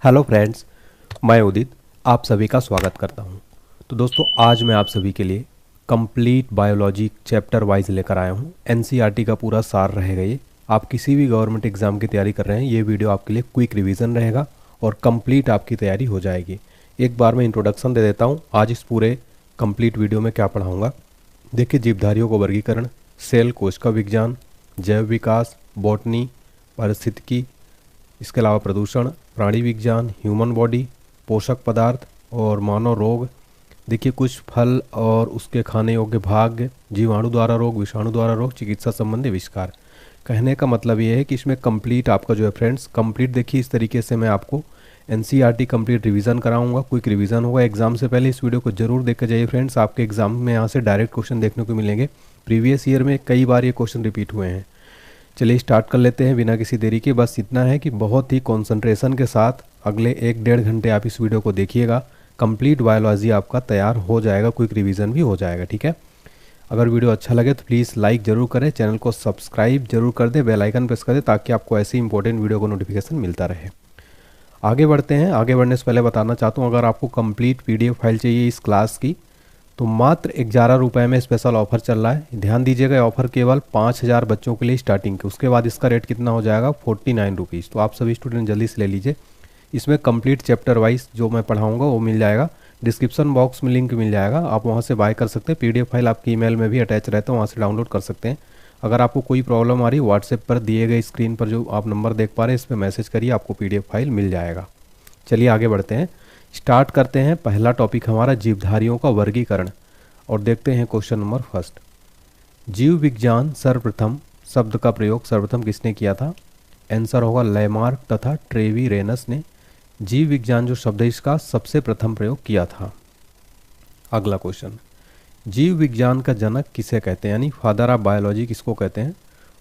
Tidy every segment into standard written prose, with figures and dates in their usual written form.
Hello friends, मैं उदित आप सभी का स्वागत करता हूं। तो दोस्तों, आज मैं आप सभी के लिए कंप्लीट बायोलॉजी चैप्टर वाइज लेकर आया हूं। एनसीईआरटी का पूरा सार रहेगा ये। आप किसी भी गवर्नमेंट एग्जाम की तैयारी कर रहे हैं, ये वीडियो आपके लिए क्विक रिवीजन रहेगा और कंप्लीट आपकी तैयारी हो जाएगी। एक बार मैं इंट्रोडक्शन दे देता हूँ आज इस पूरे कंप्लीट वीडियो में क्या पढ़ाऊँगा। देखिए, जीवधारियों को वर्गीकरण, सेल कोशिका विज्ञान, जैव विकास, बॉटनी, पारिस्थितिकी, इसके अलावा प्रदूषण, प्राणी विज्ञान, ह्यूमन बॉडी, पोषक पदार्थ और मानव रोग। देखिए, कुछ फल और उसके खाने योग्य भाग, जीवाणु द्वारा रोग, विषाणु द्वारा रोग, चिकित्सा संबंधी आविष्कार। कहने का मतलब ये है कि इसमें कंप्लीट आपका जो है फ्रेंड्स, कंप्लीट देखिए इस तरीके से मैं आपको एनसीईआरटी कंप्लीट रिवीजन कराऊंगा। क्विक रिवीजन होगा। एग्जाम से पहले इस वीडियो को जरूर देख कर जाइए फ्रेंड्स। आपके एग्जाम में यहाँ से डायरेक्ट क्वेश्चन देखने को मिलेंगे। प्रीवियस ईयर में कई बार ये क्वेश्चन रिपीट हुए हैं। चलिए स्टार्ट कर लेते हैं बिना किसी देरी के। बस इतना है कि बहुत ही कंसंट्रेशन के साथ अगले 1-1.5 घंटे आप इस वीडियो को देखिएगा। कंप्लीट बायोलॉजी आपका तैयार हो जाएगा, क्विक रिवीजन भी हो जाएगा। ठीक है, अगर वीडियो अच्छा लगे तो प्लीज़ लाइक ज़रूर करें, चैनल को सब्सक्राइब जरूर कर दें, बेल आइकन प्रेस कर दें ताकि आपको ऐसी इंपॉर्टेंट वीडियो को नोटिफिकेशन मिलता रहे। आगे बढ़ते हैं। आगे बढ़ने से पहले बताना चाहता हूँ, अगर आपको कंप्लीट पीडीएफ फाइल चाहिए इस क्लास की तो मात्र 11 रुपये में स्पेशल ऑफर चल रहा है। ध्यान दीजिएगा, ऑफर केवल 5000 बच्चों के लिए स्टार्टिंग के। उसके बाद इसका रेट कितना हो जाएगा, 49 रुपीज़। तो आप सभी स्टूडेंट जल्दी से ले लीजिए। इसमें कंप्लीट चैप्टर वाइज जो मैं पढ़ाऊंगा वो मिल जाएगा। डिस्क्रिप्शन बॉक्स में लिंक मिल जाएगा, आप वहाँ से बाय कर सकते हैं। पीडीएफ फाइल आपकी ईमेल में भी अटैच रहता है, वहाँ से डाउनलोड कर सकते हैं। अगर आपको कोई प्रॉब्लम आ रही है, व्हाट्सएप पर दिए गए स्क्रीन पर जो आप नंबर देख पा रहे हैं इस पर मैसेज करिए, आपको पीडीएफ फाइल मिल जाएगा। चलिए आगे बढ़ते हैं, स्टार्ट करते हैं। पहला टॉपिक हमारा जीवधारियों का वर्गीकरण और देखते हैं क्वेश्चन नंबर फर्स्ट। जीव विज्ञान सर्वप्रथम शब्द का प्रयोग सर्वप्रथम किसने किया था? आंसर होगा लेमार्क तथा ट्रेवीरेनस ने जीव विज्ञान जो शब्द है इसका सबसे प्रथम प्रयोग किया था। अगला क्वेश्चन, जीव विज्ञान का जनक किसे कहते हैं, यानी फादर ऑफ बायोलॉजी किसको कहते हैं?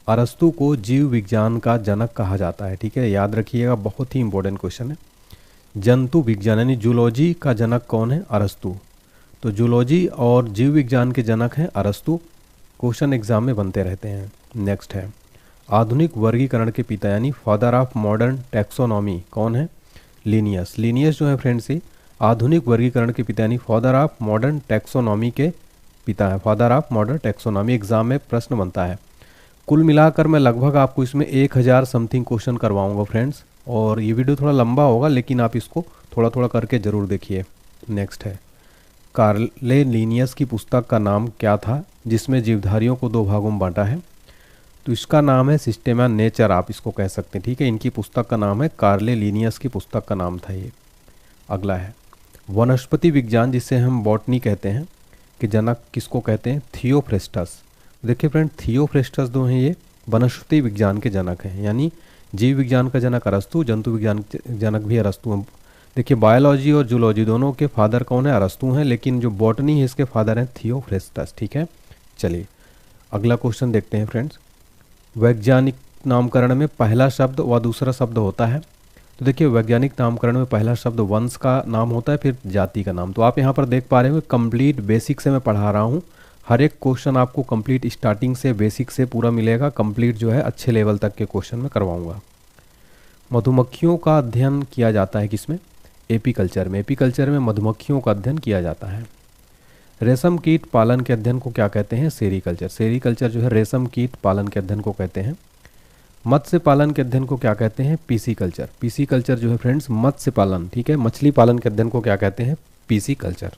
अरस्तु को जीव विज्ञान का जनक कहा जाता है। ठीक है, याद रखिएगा, बहुत ही इंपॉर्टेंट क्वेश्चन है। जंतु विज्ञान यानी जूलॉजी का जनक कौन है? अरस्तु। तो जूलॉजी और जीव विज्ञान के जनक हैं अरस्तु। क्वेश्चन एग्जाम में बनते रहते हैं। नेक्स्ट है, आधुनिक वर्गीकरण के पिता यानी फादर ऑफ मॉडर्न टैक्सोनॉमी कौन है? लिनियस। लिनियस जो है फ्रेंड्स ये आधुनिक वर्गीकरण के पिता यानी फादर ऑफ मॉडर्न टैक्सोनॉमी के पिता है। Father of modern taxonomy exam में प्रश्न बनता है। कुल मिलाकर मैं लगभग आपको इसमें 1000 समथिंग क्वेश्चन करवाऊंगा फ्रेंड्स, और ये वीडियो थोड़ा लंबा होगा लेकिन आप इसको थोड़ा थोड़ा करके ज़रूर देखिए। नेक्स्ट है, कार्ले लिनियस की पुस्तक का नाम क्या था जिसमें जीवधारियों को 2 भागों में बांटा है? तो इसका नाम है सिस्टेमा नेचर, आप इसको कह सकते हैं। ठीक है, इनकी पुस्तक का नाम है, कार्ले लिनियस की पुस्तक का नाम था ये। अगला है, वनस्पति विज्ञान जिसे हम बॉटनी कहते हैं कि जनक किसको कहते हैं? थियोफ्रेस्टस। देखिए फ्रेंड, थियोफ्रेस्टस जो हैं ये वनस्पति विज्ञान के जनक हैं, यानी जीव विज्ञान का जनक अरस्तु, जंतु विज्ञान के जनक भी अरस्तु हैं। देखिए, बायोलॉजी और जूलॉजी दोनों के फादर कौन है? अरस्तु हैं, लेकिन जो बॉटनी है इसके फादर हैं थियोफ्रेस्टस। ठीक है, चलिए अगला क्वेश्चन देखते हैं फ्रेंड्स। वैज्ञानिक नामकरण में पहला शब्द व दूसरा शब्द होता है। तो देखिए, वैज्ञानिक नामकरण में पहला शब्द वंश का नाम होता है, फिर जाति का नाम। तो आप यहाँ पर देख पा रहे हो कंप्लीट बेसिक से मैं पढ़ा रहा हूँ। हर एक क्वेश्चन आपको कंप्लीट स्टार्टिंग से बेसिक से पूरा मिलेगा। कंप्लीट जो है अच्छे लेवल तक के क्वेश्चन में करवाऊंगा। मधुमक्खियों का अध्ययन किया जाता है किसमें? एपीकल्चर में। एपीकल्चर में मधुमक्खियों का अध्ययन किया जाता है। रेशम कीट पालन के अध्ययन को क्या कहते हैं? सेरीकल्चर। सेरीकल्चर जो है रेशम कीट पालन के अध्ययन को कहते हैं। मत्स्य पालन के अध्ययन को क्या कहते हैं? पीसीकल्चर। पीसीकल्चर जो है फ्रेंड्स मत्स्य पालन, ठीक है, मछली पालन के अध्ययन को क्या कहते हैं? पीसीकल्चर।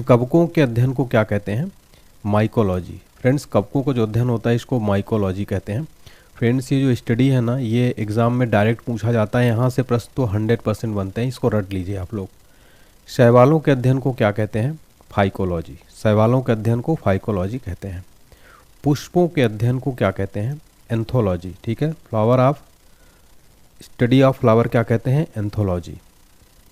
कवकों के अध्ययन को क्या कहते हैं? माइकोलॉजी। फ्रेंड्स, कवकों का जो अध्ययन होता है इसको माइकोलॉजी कहते हैं। फ्रेंड्स, ये जो स्टडी है ना, ये एग्ज़ाम में डायरेक्ट पूछा जाता है। यहाँ से प्रश्न तो 100% बनते हैं, इसको रट लीजिए आप लोग। शैवालों के अध्ययन को क्या कहते हैं? फाइकोलॉजी। शैवालों के अध्ययन को फाइकोलॉजी कहते हैं। पुष्पों के अध्ययन को क्या कहते हैं? एंथोलॉजी। ठीक है, flower of study of flower क्या कहते हैं? एंथोलॉजी।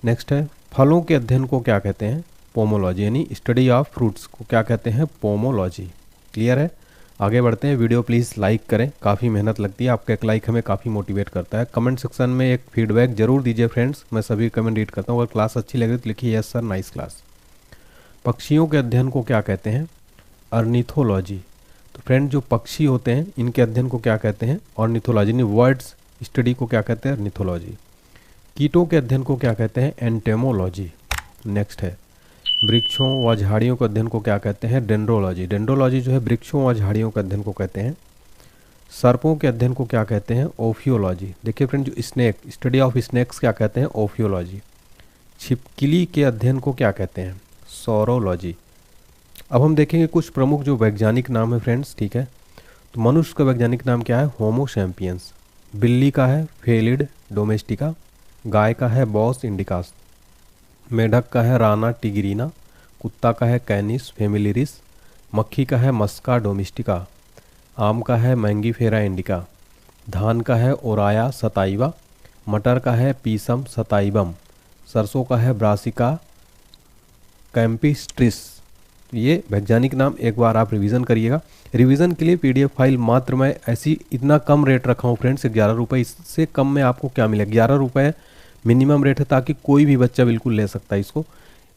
नेक्स्ट है, फलों के अध्ययन को क्या कहते हैं? पोमोलॉजी, यानी स्टडी ऑफ फ्रूट्स को क्या कहते हैं? पोमोलॉजी। क्लियर है? आगे बढ़ते हैं। वीडियो प्लीज़ लाइक करें, काफ़ी मेहनत लगती है, आपका एक लाइक हमें काफ़ी मोटिवेट करता है। कमेंट सेक्शन में एक फीडबैक जरूर दीजिए फ्रेंड्स, मैं सभी कमेंट रीड करता हूँ। अगर क्लास अच्छी लगे तो लिखिए यस सर, नाइस क्लास। पक्षियों के अध्ययन को क्या कहते हैं? अर्निथोलॉजी। तो फ्रेंड, जो पक्षी होते हैं इनके अध्ययन को क्या कहते हैं? ऑर्निथोलॉजी। यानी वर्ड्स स्टडी को क्या कहते हैं? अर्निथोलॉजी। कीटों के अध्ययन को क्या कहते हैं? एंटेमोलॉजी। नेक्स्ट है वृक्षों व झाड़ियों के अध्ययन को क्या कहते हैं? डेंड्रोलॉजी। डेंड्रोलॉजी जो है वृक्षों व झाड़ियों के अध्ययन को कहते हैं। सर्पों के अध्ययन को क्या कहते हैं? ओफियोलॉजी। देखिए फ्रेंड, जो स्नेक, स्टडी ऑफ स्नेक्स क्या कहते हैं? ओफियोलॉजी। छिपकली के अध्ययन को क्या कहते हैं? सौरोलॉजी। अब हम देखेंगे कुछ प्रमुख जो वैज्ञानिक नाम है फ्रेंड्स, ठीक है। तो मनुष्य का वैज्ञानिक नाम क्या है? Homo sapiens. बिल्ली का है फेलिड डोमेस्टिका। गाय का है बॉस इंडिकास। मेढक का है राना टिग्रिना। कुत्ता का है कैनिस फेमिलिरिस। मक्खी का है मस्का डोमेस्टिका। आम का है मैंगीफेरा इंडिका। धान का है ओराया सताइवा। मटर का है पीसम सताइबम। सरसों का है ब्रासिका कैंपिस्ट्रिस। ये वैज्ञानिक नाम एक बार आप रिवीजन करिएगा। रिवीजन के लिए पीडीएफ फाइल मात्र मैं ऐसी इतना कम रेट रखा हूँ फ्रेंड्स, 11 रुपये। इससे कम में आपको क्या मिलेगा? 11 रुपये मिनिमम रेट है, ताकि कोई भी बच्चा बिल्कुल ले सकता है इसको।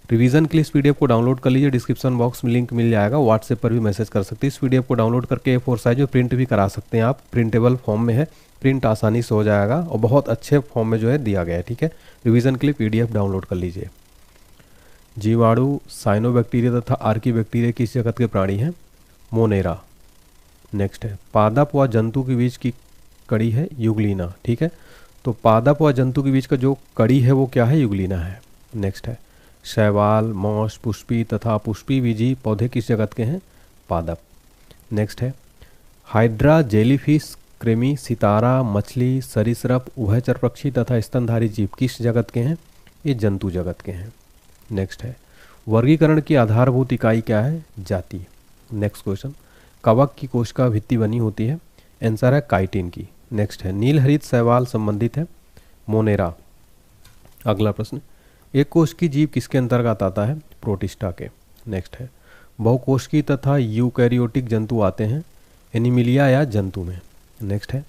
रिवीजन के लिए इस पीडीएफ को डाउनलोड कर लीजिए, डिस्क्रिप्शन बॉक्स में लिंक मिल जाएगा। व्हाट्सएप पर भी मैसेज कर सकते हैं। इस पीडीएफ को डाउनलोड करके A4 साइज में प्रिंट भी करा सकते हैं आप। प्रिंटेबल फॉर्म में है, प्रिंट आसानी से हो जाएगा और बहुत अच्छे फॉर्म में जो है दिया गया है, ठीक है। रिवीजन के लिए पीडीएफ डाउनलोड कर लीजिए। जीवाणु, साइनोबैक्टीरिया तथा आर्कीबैक्टीरिया किस जगत के प्राणी हैं? मोनेरा। नेक्स्ट है पादप व जंतु के बीच की कड़ी है युगलीना, ठीक है। तो पादप व जंतु के बीच का जो कड़ी है वो क्या है? युगलीना है। नेक्स्ट है शैवाल, मौस, पुष्पी तथा पुष्पी बीजी पौधे किस जगत के हैं? पादप। नेक्स्ट है हाइड्रा, जेलीफिश, कृमि, सितारा, मछली, सरीसृप, उभयचर पक्षी तथा स्तनधारी जीव किस जगत के हैं? ये जंतु जगत के हैं। नेक्स्ट है वर्गीकरण की आधारभूत इकाई क्या है? जाति। नेक्स्ट क्वेश्चन कवक की कोशिका भित्ति बनी होती है? आंसर है काइटिन की। नेक्स्ट है नीलहरित शैवाल संबंधित है? मोनेरा। अगला प्रश्न एक कोशिकीय जीव किसके अंतर्गत आता है? प्रोटिस्टा के। नेक्स्ट है बहुकोशिकीय तथा यूकैरियोटिक जंतु आते हैं एनिमिलिया या जंतु में। नेक्स्ट है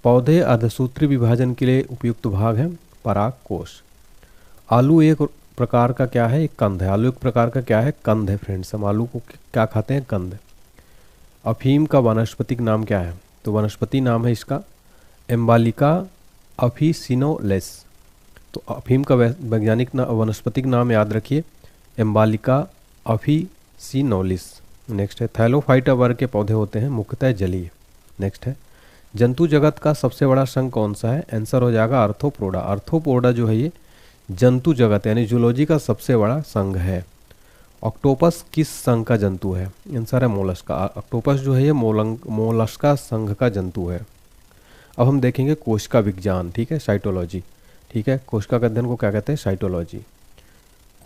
पौधे अर्धसूत्री विभाजन के लिए उपयुक्त भाग है? पराग कोश। आलू एक प्रकार का क्या है? एक कंद है। आलू एक प्रकार का क्या है? कंद है फ्रेंड्स। हम आलू को क्या खाते हैं? कंद। अफीम का वानस्पतिक नाम क्या है? तो वनस्पति नाम है इसका एम्बालिका अफिसिनोलेस। तो अफीम का वैज्ञानिक वनस्पतिक नाम याद रखिए एम्बालिका अफिसिनोलिस। नेक्स्ट है थैलोफाइटा वर्ग के पौधे होते हैं मुख्यतः जलीय। नेक्स्ट है जंतु जगत का सबसे बड़ा संघ कौन सा है? आंसर हो जाएगा आर्थ्रोपोडा। आर्थ्रोपोडा जो है ये जंतु जगत यानी जूलॉजी का सबसे बड़ा संघ है। ऑक्टोपस किस संघ का जंतु है? आंसर है मोलस्का। ऑक्टोपस जो है ये मोलस्का संघ का जंतु है। अब हम देखेंगे कोशिका विज्ञान, ठीक है, साइटोलॉजी, ठीक है। कोशिका का अध्ययन को क्या कहते हैं? साइटोलॉजी।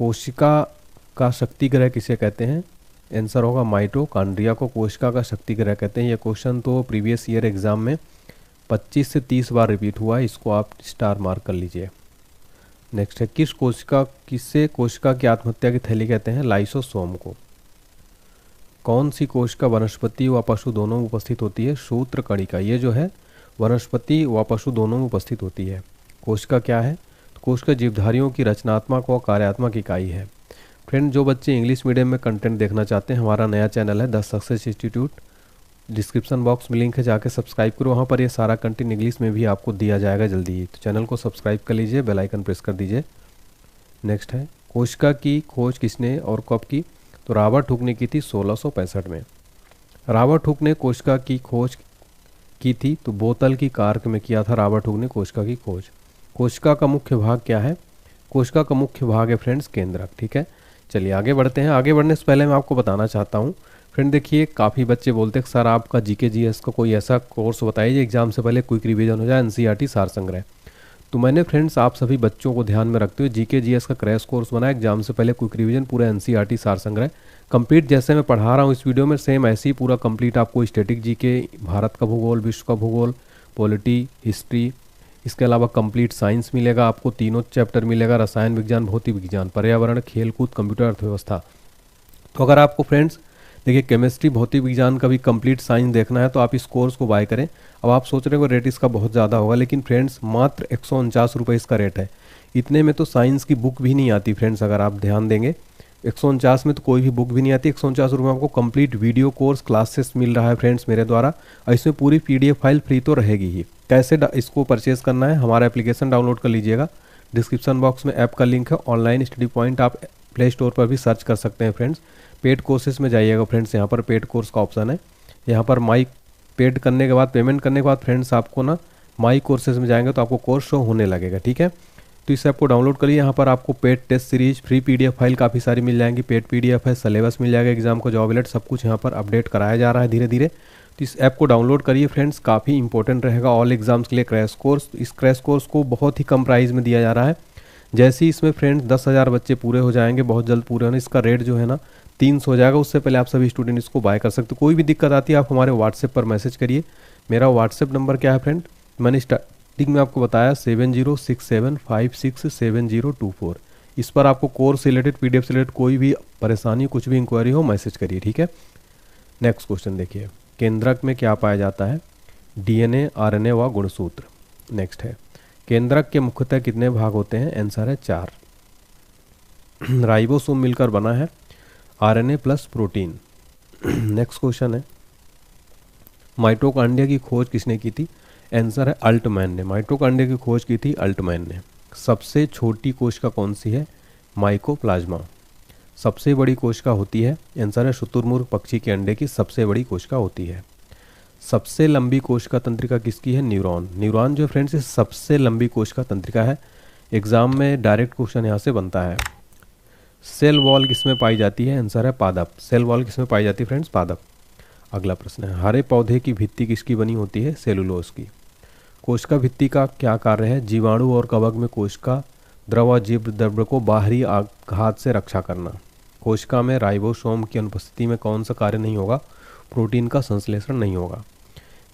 कोशिका का शक्ति ग्रह किसे कहते हैं? आंसर होगा माइटोकॉन्ड्रिया को कोशिका का शक्ति ग्रह कहते हैं। ये क्वेश्चन तो प्रीवियस ईयर एग्जाम में 25 से 30 बार रिपीट हुआ, इसको आप स्टार मार्क कर लीजिए। नेक्स्ट है किससे कोशिका की आत्महत्या की थैली कहते हैं? लाइसोसोम को। कौन सी कोशिका वनस्पति व पशु दोनों में उपस्थित होती है? सूत्रकणिका। ये जो है वनस्पति व पशु दोनों में उपस्थित होती है। कोशिका क्या है? तो कोशिका जीवधारियों की रचनात्मक व कार्यात्मक इकाई है। फ्रेंड जो बच्चे इंग्लिश मीडियम में कंटेंट देखना चाहते हैं, हमारा नया चैनल है the success institute, description box में लिंक है, जाके सब्सक्राइब करो। वहाँ पर ये सारा कंटेंट इंग्लिश में भी आपको दिया जाएगा जल्दी ही। तो चैनल को सब्सक्राइब कर लीजिए, बेल आइकन प्रेस कर दीजिए। नेक्स्ट है कोशिका की खोज किसने और कब की? तो रॉबर्ट हुक ने की थी 1665 में। रॉबर्ट हुक ने कोशिका की खोज की थी तो बोतल की कार्क में किया था रॉबर्ट हुक ने कोशिका की खोज। कोशिका का मुख्य भाग क्या है? कोशिका का मुख्य भाग है फ्रेंड्स केंद्रक, ठीक है। चलिए आगे बढ़ते हैं। आगे बढ़ने से पहले मैं आपको बताना चाहता हूँ फ्रेंड, देखिए काफ़ी बच्चे बोलते हैं सर आपका जीके जीएस का कोई ऐसा कोर्स बताइए एग्जाम से पहले क्विक रिवीजन हो जाए, एनसीईआरटी सार संग्रह। तो मैंने फ्रेंड्स आप सभी बच्चों को ध्यान में रखते हुए जीके जीएस का क्रैश कोर्स बनाया, एग्जाम से पहले क्विक रिवीजन पूरा एनसीईआरटी सार संग्रह कंप्लीट। जैसे मैं पढ़ा रहा हूँ इस वीडियो में सेम ऐसे ही पूरा कंप्लीट आपको स्टैटिक जीके, भारत का भूगोल, विश्व का भूगोल, पॉलिटी, हिस्ट्री, इसके अलावा कंप्लीट साइंस मिलेगा आपको, तीनों चैप्टर मिलेगा, रसायन विज्ञान, भौतिक विज्ञान, पर्यावरण, खेलकूद, कंप्यूटर, अर्थव्यवस्था। तो अगर आपको फ्रेंड्स देखिए केमिस्ट्री, भौतिक विज्ञान का भी कंप्लीट साइंस देखना है तो आप इस कोर्स को बाय करें। अब आप सोच रहे हो रेट इसका बहुत ज़्यादा होगा, लेकिन फ्रेंड्स मात्र 149 रुपये इसका रेट है। इतने में तो साइंस की बुक भी नहीं आती फ्रेंड्स, अगर आप ध्यान देंगे 149 में तो कोई भी बुक भी नहीं आती। 149 रुपये में आपको कंप्लीट वीडियो कोर्स क्लासेस मिल रहा है फ्रेंड्स मेरे द्वारा, और इसमें पूरी PDF फाइल फ्री तो रहेगी ही। कैसे इसको परचेज़ करना है? हमारा एप्लीकेशन डाउनलोड कर लीजिएगा, डिस्क्रिप्शन बॉक्स में ऐप का लिंक है, ऑनलाइन स्टडी पॉइंट, आप प्ले स्टोर पर भी सर्च कर सकते हैं फ्रेंड्स। पेड कोर्सेज में जाइएगा फ्रेंड्स, यहाँ पर पेड कोर्स का ऑप्शन है। यहाँ पर माई पेड करने के बाद, पेमेंट करने के बाद फ्रेंड्स आपको ना माई कोर्सेज में जाएंगे तो आपको कोर्स शो होने लगेगा, ठीक है। तो इस ऐप को डाउनलोड करिए। यहाँ पर आपको paid test series, free PDF file काफ़ी सारी मिल जाएंगी, पेड पीडीएफ है, सिलेबस मिल जाएगा एग्जाम को, जॉब अलर्ट, सब कुछ यहाँ पर अपडेट कराया जा रहा है धीरे धीरे। तो इस ऐप को डाउनलोड करिए फ्रेंड्स, काफ़ी इंपॉर्टेंट रहेगा ऑल एग्जाम्स के लिए क्रैश कोर्स। इस क्रैश कोर्स को बहुत ही कम प्राइस में दिया जा रहा है। जैसे ही इसमें फ्रेंड्स 10,000 बच्चे पूरे हो जाएंगे, बहुत जल्द पूरे होने, इसका रेट जो है ना 300 हो जाएगा। उससे पहले आप सभी स्टूडेंट इसको बाय कर सकते हो। कोई भी दिक्कत आती है आप हमारे व्हाट्सएप पर मैसेज करिए। मेरा व्हाट्सएप नंबर क्या है फ्रेंड, मैंने स्टार्टिंग में आपको बताया 7067567024। इस पर आपको कोर्स रिलेटेड, पीडीएफ से रिलेटेड कोई भी परेशानी, कुछ भी इंक्वायरी हो, मैसेज करिए, ठीक है। नेक्स्ट क्वेश्चन देखिए, केंद्रक में क्या पाया जाता है? डीएनए, आरएनए व गुणसूत्र। नेक्स्ट है, केंद्रक के मुख्यतः कितने भाग होते हैं? आंसर है 4। राइबोसोम मिलकर बना है RNA plus protein. Next question है, माइटोकॉन्ड्रिया की खोज किसने की थी? आंसर है अल्टमैन ने। माइटोकॉन्ड्रिया की खोज की थी अल्टमैन ने। सबसे छोटी कोशिका कौन सी है? माइकोप्लाज्मा। सबसे बड़ी कोशिका होती है? आंसर है शुतुरमुर्ग पक्षी के अंडे की सबसे बड़ी कोशिका होती है। सबसे लंबी कोशिका तंत्रिका किसकी है? न्यूरॉन। न्यूरॉन जो फ्रेंड्स ये सबसे लंबी कोशिका तंत्रिका है। एग्जाम में डायरेक्ट क्वेश्चन यहाँ से बनता है। सेल वॉल किसमें पाई जाती है? आंसर है पादप। सेल वॉल किसमें पाई जाती है फ्रेंड्स? पादप। अगला प्रश्न है, हरे पौधे की भित्ति किसकी बनी होती है? सेलुलोज की। कोशिका भित्ति का क्या कार्य है? जीवाणु और कवक में कोशिका द्रव और जीव द्रव्य को बाहरी आघात से रक्षा करना। कोशिका में राइबोसोम की अनुपस्थिति में कौन सा कार्य नहीं होगा? प्रोटीन का संश्लेषण नहीं होगा।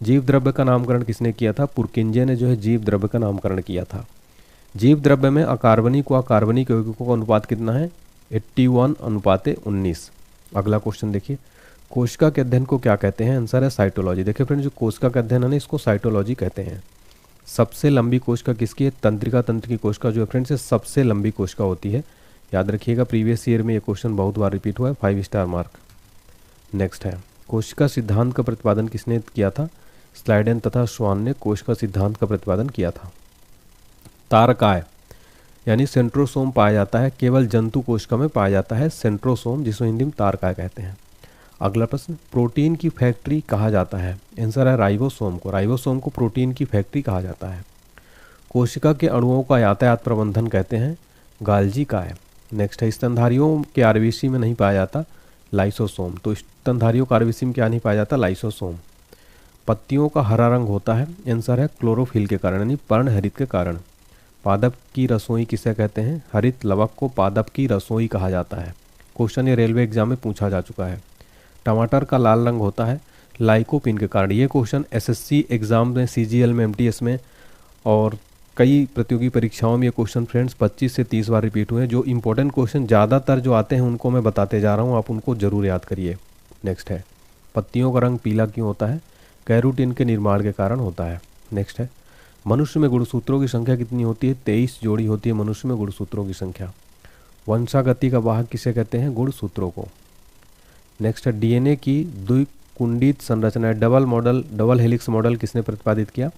जीव द्रव्य का नामकरण किसने किया था? पुरकिंजे ने जो है जीव द्रव्य का नामकरण किया था। जीव द्रव्य में अकार्बनिक व कार्बनिक यौगिकों का अनुपात कितना है? 81:19। अगला क्वेश्चन देखिए, कोशिका के अध्ययन को क्या कहते हैं? आंसर है साइटोलॉजी। देखिए फ्रेंड्स, जो कोशिका का अध्ययन है ना, इसको साइटोलॉजी कहते हैं। सबसे लंबी कोशिका किसकी है? तंत्रिका। तंत्र की कोशिका जो है फ्रेंड्स सबसे लंबी कोशिका होती है। याद रखिएगा, प्रीवियस ईयर में ये क्वेश्चन बहुत बार रिपीट हुआ है, 5 स्टार मार्क। नेक्स्ट है, कोशिका सिद्धांत का प्रतिपादन किसने किया था? स्लाइडेन तथा श्वान ने कोशिका सिद्धांत का प्रतिपादन किया था। तारकाय यानी सेंट्रोसोम पाया जाता है, केवल जंतु कोशिका में पाया जाता है सेंट्रोसोम, जिसको हिंदी में तारकाय कहते हैं। अगला प्रश्न, प्रोटीन की फैक्ट्री कहा जाता है? आंसर है राइबोसोम को। राइबोसोम को प्रोटीन की फैक्ट्री कहा जाता है। कोशिका के अणुओं का यातायात प्रबंधन कहते हैं गाल्जी काय। नेक्स्ट है, स्तनधारियों के आरबीसी में नहीं पाया जाता लाइसोसोम। तो स्तनधारियों का आरबीसी में क्या नहीं पाया जाता? लाइसोसोम। पत्तियों का हरा रंग होता है? आंसर है क्लोरोफिल के कारण, यानी पर्णहरित के कारण। पादप की रसोई किसे कहते हैं? हरित लवक को पादप की रसोई कहा जाता है। क्वेश्चन ये रेलवे एग्जाम में पूछा जा चुका है। टमाटर का लाल रंग होता है लाइकोपिन के कारण। ये क्वेश्चन एसएससी एग्जाम में, सीजीएल में, एमटीएस में और कई प्रतियोगी परीक्षाओं में ये क्वेश्चन फ्रेंड्स 25 से 30 बार रिपीट हुए। जो इंपॉर्टेंट क्वेश्चन ज़्यादातर जो आते हैं उनको मैं बताते जा रहा हूँ, आप उनको जरूर याद करिए। नेक्स्ट है, पत्तियों का रंग पीला क्यों होता है? कैरोटीन के निर्माण के कारण होता है। नेक्स्ट है, मनुष्य में गुणसूत्रों की संख्या कितनी होती है? 23 जोड़ी होती है मनुष्य में गुणसूत्रों की संख्या। वंशागति का वाहक किसे कहते हैं? गुणसूत्रों को। नेक्स्ट है, डीएनए की द्विकुंडित संरचना है, डबल हेलिक्स मॉडल किसने प्रतिपादित किया?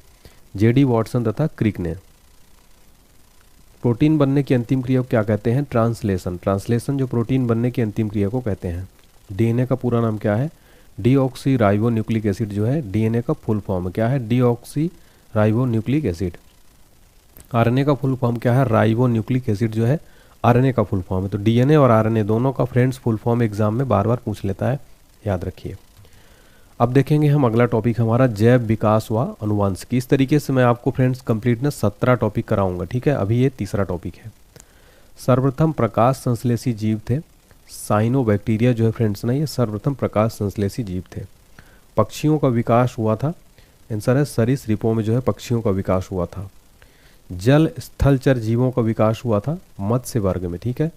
जेडी वॉटसन तथा क्रिक ने। प्रोटीन बनने की अंतिम क्रिया को क्या कहते हैं? ट्रांसलेशन। ट्रांसलेशन जो प्रोटीन बनने की अंतिम क्रिया को कहते हैं। डीएनए का पूरा नाम क्या है? डीऑक्सी राइबो न्यूक्लिक एसिड जो है डीएनए का फुल फॉर्म क्या है? Deoxy ribo nucleic acid. RNA का फुल फॉर्म क्या है? राइबो न्यूक्लिक एसिड जो है आरएनए का फुल फॉर्म है। तो डीएनए और आरएनए दोनों का फ्रेंड्स फुल फॉर्म एग्जाम में बार बार पूछ लेता है, याद रखिए। अब देखेंगे हम अगला टॉपिक हमारा जैव विकास व अनुवांशिकी। इस तरीके से मैं आपको फ्रेंड्स कंप्लीटनेस 17 टॉपिक कराऊंगा, ठीक है। अभी ये तीसरा टॉपिक है। सर्वप्रथम प्रकाश संश्लेषी जीव थे साइनोबैक्टीरिया जो है फ्रेंड्स ना, ये सर्वप्रथम प्रकाश संश्लेषी जीव थे। पक्षियों का विकास हुआ था? आंसर है सरीसृपों में जो है पक्षियों का विकास हुआ था। जल स्थलचर जीवों का विकास हुआ था मत्स्य वर्ग में, ठीक है।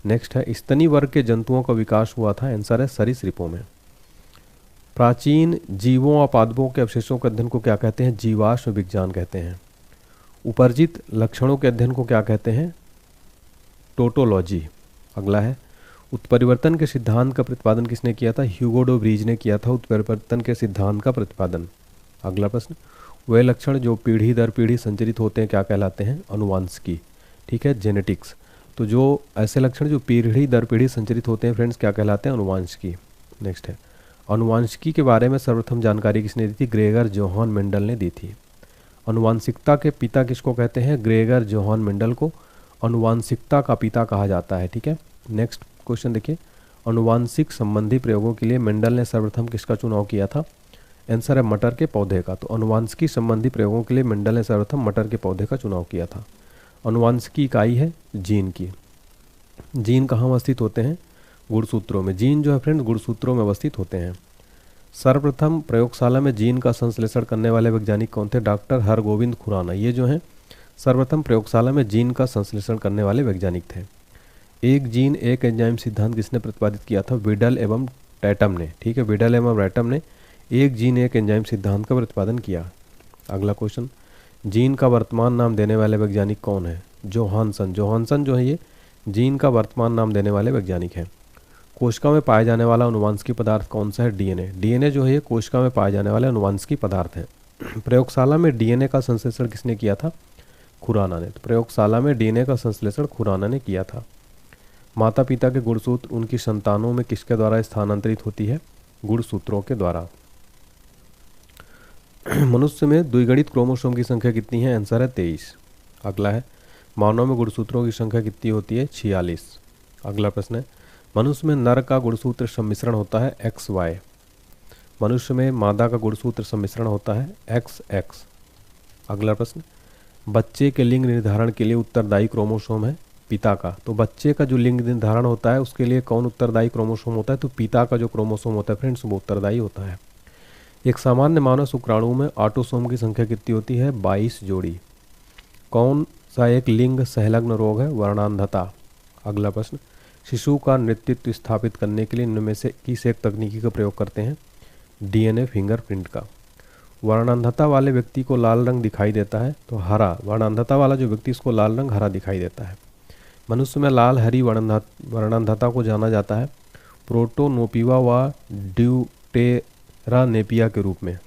नेक्स्ट है, स्तनी वर्ग के जंतुओं का विकास हुआ था? आंसर है सरीसृपों में। प्राचीन जीवों और पादपों के अवशेषों के अध्ययन को क्या कहते हैं? जीवाश्म विज्ञान कहते हैं। उपर्जित लक्षणों के अध्ययन को क्या कहते हैं? टोटोलॉजी। अगला है, उत्परिवर्तन के सिद्धांत का प्रतिपादन किसने किया था? ह्यूगो डे व्रीज ने किया था उत्परिवर्तन के सिद्धांत का प्रतिपादन। अगला प्रश्न, वे लक्षण जो पीढ़ी दर पीढ़ी संचरित होते हैं क्या कहलाते हैं? अनुवांशिकी। ठीक है, जेनेटिक्स। तो जो ऐसे लक्षण जो पीढ़ी दर पीढ़ी संचरित होते हैं फ्रेंड्स, क्या कहलाते हैं? अनुवांशिकी। नेक्स्ट है, अनुवांशिकी के बारे में सर्वप्रथम जानकारी किसने दी थी? ग्रेगर जोहान मेंडल ने दी थी। अनुवांशिकता के पिता किसको कहते हैं? ग्रेगर जोहान मेंडल को अनुवांशिकता का पिता कहा जाता है। ठीक है, नेक्स्ट क्वेश्चन देखिए, अनुवांशिक संबंधी प्रयोगों के लिए मेंडल ने सर्वप्रथम किसका चुनाव किया था? आंसर है मटर के पौधे का। तो अनुवांशिकी संबंधी प्रयोगों के लिए मेंडल ने सर्वप्रथम मटर के पौधे का चुनाव किया था। अनुवांशिकी इकाई है जीन की। जीन कहाँ अवस्थित होते हैं? गुणसूत्रों में। जीन जो है फ्रेंड्स गुणसूत्रों में अवस्थित होते हैं। सर्वप्रथम प्रयोगशाला में जीन का संश्लेषण करने वाले वैज्ञानिक कौन थे? डॉक्टर हरगोविंद खुराना। ये जो है सर्वप्रथम प्रयोगशाला में जीन का संश्लेषण करने वाले वैज्ञानिक थे। एक जीन एक एंजाइम सिद्धांत किसने प्रतिपादित किया था? विडल एवं टैटम ने। ठीक है, विडल एवं रैटम ने एक जीन एक एंजाइम सिद्धांत का प्रतिपादन किया। अगला क्वेश्चन, जीन का वर्तमान नाम देने वाले वैज्ञानिक कौन है? जोहानसन। जोहानसन जो है ये जीन का वर्तमान नाम देने वाले वैज्ञानिक हैं। कोशिका में पाए जाने वाला अनुवांशिकी पदार्थ कौन सा है? डीएनए। डीएनए जो है ये कोशिका में पाए जाने वाले अनुवांशिकी पदार्थ हैं। प्रयोगशाला में डीएनए का संश्लेषण किसने किया था? खुराना ने। तो प्रयोगशाला में डीएनए का संश्लेषण खुराना ने किया था। माता पिता के गुणसूत्र उनकी संतानों में किसके द्वारा स्थानांतरित होती है? गुणसूत्रों के द्वारा। मनुष्य में द्विगुणित क्रोमोसोम की संख्या कितनी है? आंसर है 23। अगला है, मानव में गुणसूत्रों की संख्या कितनी होती है? 46। अगला प्रश्न है, मनुष्य में नर का गुणसूत्र सम्मिश्रण होता है XY। मनुष्य में मादा का गुणसूत्र सम्मिश्रण होता है XX। अगला प्रश्न, बच्चे के लिंग निर्धारण के लिए उत्तरदायी क्रोमोसोम है पिता का। तो बच्चे का जो लिंग निर्धारण होता है उसके लिए कौन उत्तरदायी क्रोमोसोम होता है? तो पिता का जो क्रोमोसोम होता है फ्रेंड्स वो उत्तरदायी होता है। एक सामान्य मानव शुक्राणु में ऑटोसोम की संख्या कितनी होती है? 22 जोड़ी। कौन सा एक लिंग संलग्न रोग है? वर्णांधता। अगला प्रश्न, शिशु का नेतृत्व स्थापित करने के लिए इनमें में से किस एक तकनीकी का प्रयोग करते हैं? डीएनए फिंगरप्रिंट का। वर्णांधता वाले व्यक्ति को लाल रंग दिखाई देता है तो हरा, वर्णांधता वाला जो व्यक्ति उसको लाल रंग हरा दिखाई देता है। मनुष्य में लाल हरी वर्णांधता को जाना जाता है प्रोटोनोपिया व ड्यूटेरानेपिया के रूप में।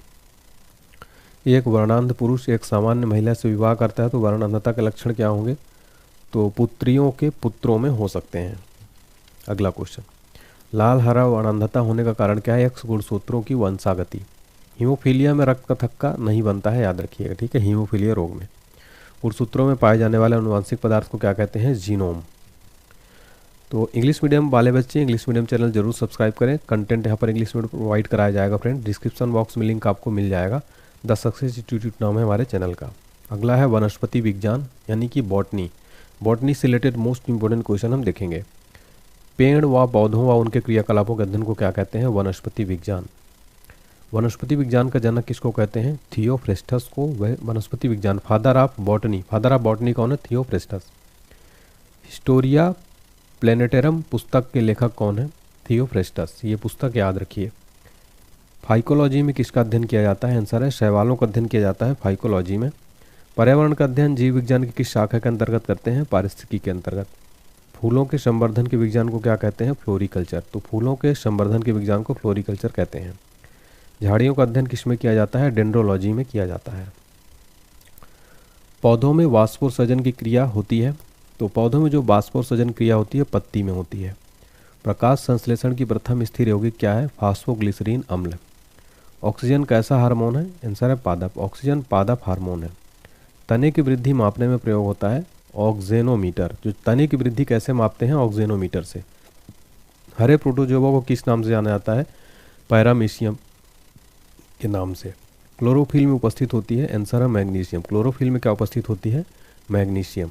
एक वर्णांध पुरुष एक सामान्य महिला से विवाह करता है तो वर्णांधता के लक्षण क्या होंगे? तो पुत्रियों के पुत्रों में हो सकते हैं। अगला क्वेश्चन, लाल हरा वर्णांधता होने का कारण क्या है? X गुणसूत्रों की वंशागति। हीमोफीलिया में रक्त का थक्का नहीं बनता है, याद रखिएगा। ठीक है, हीमोफीलिया रोग में गुणसूत्रों में पाए जाने वाले अनुवांशिक पदार्थ को क्या कहते हैं? जीनोम। तो इंग्लिश मीडियम वाले बच्चे इंग्लिश मीडियम चैनल जरूर सब्सक्राइब करें। कंटेंट यहाँ पर इंग्लिश में प्रोवाइड कराया जाएगा फ्रेंड। डिस्क्रिप्शन बॉक्स में लिंक आपको मिल जाएगा। द सक्सेस इंस्टीट्यूट नाम है हमारे चैनल का। अगला है वनस्पति विज्ञान यानी कि बॉटनी। बॉटनी से रिलेटेड मोस्ट इंपोर्टेंट क्वेश्चन हम देखेंगे। पेड़ व पौधों व उनके क्रियाकलापों के अध्ययन को क्या कहते हैं? वनस्पति विज्ञान। वनस्पति विज्ञान का जनक किसको कहते हैं? थियोफ्रेस्टस को। वह वनस्पति विज्ञान father of botany. Father of botany कौन है? थियोफ्रेस्टस। हिस्टोरिया प्लेनेटेरम पुस्तक के लेखक कौन है? थियोफ्रेस्टस। ये पुस्तक याद रखिए। फाइकोलॉजी में किसका अध्ययन किया जाता है? आंसर है शैवालों का अध्ययन किया जाता है फाइकोलॉजी में। पर्यावरण का अध्ययन जीव विज्ञान की किस शाखा के अंतर्गत करते हैं? पारिस्थितिकी के अंतर्गत। फूलों के संवर्धन के विज्ञान को क्या कहते हैं? फ्लोरिकल्चर। तो फूलों के संवर्धन के विज्ञान को फ्लोरिकल्चर कहते हैं। झाड़ियों का अध्ययन किस में किया जाता है? डेंड्रोलॉजी में किया जाता है। पौधों में वाष्पोत्सर्जन की क्रिया होती है। तो पौधों में जो वाष्पोत्सर्जन क्रिया होती है पत्ती में होती है। प्रकाश संश्लेषण की प्रथम स्थिर यौगिक क्या है? फास्फोग्लिसरीन अम्ल। ऑक्सीजन कैसा हार्मोन है? आंसर है पादप। ऑक्सीजन पादप हार्मोन है। तने की वृद्धि मापने में प्रयोग होता है ऑक्जेनोमीटर। जो तने की वृद्धि कैसे मापते हैं? ऑक्जेनोमीटर से। हरे प्रोटोजोआ को किस नाम से जाना जाता है? पैरामीशियम के नाम से। क्लोरोफिल में उपस्थित होती है, आंसर है मैग्नीशियम। क्लोरोफिल में क्या उपस्थित होती है? मैग्नीशियम।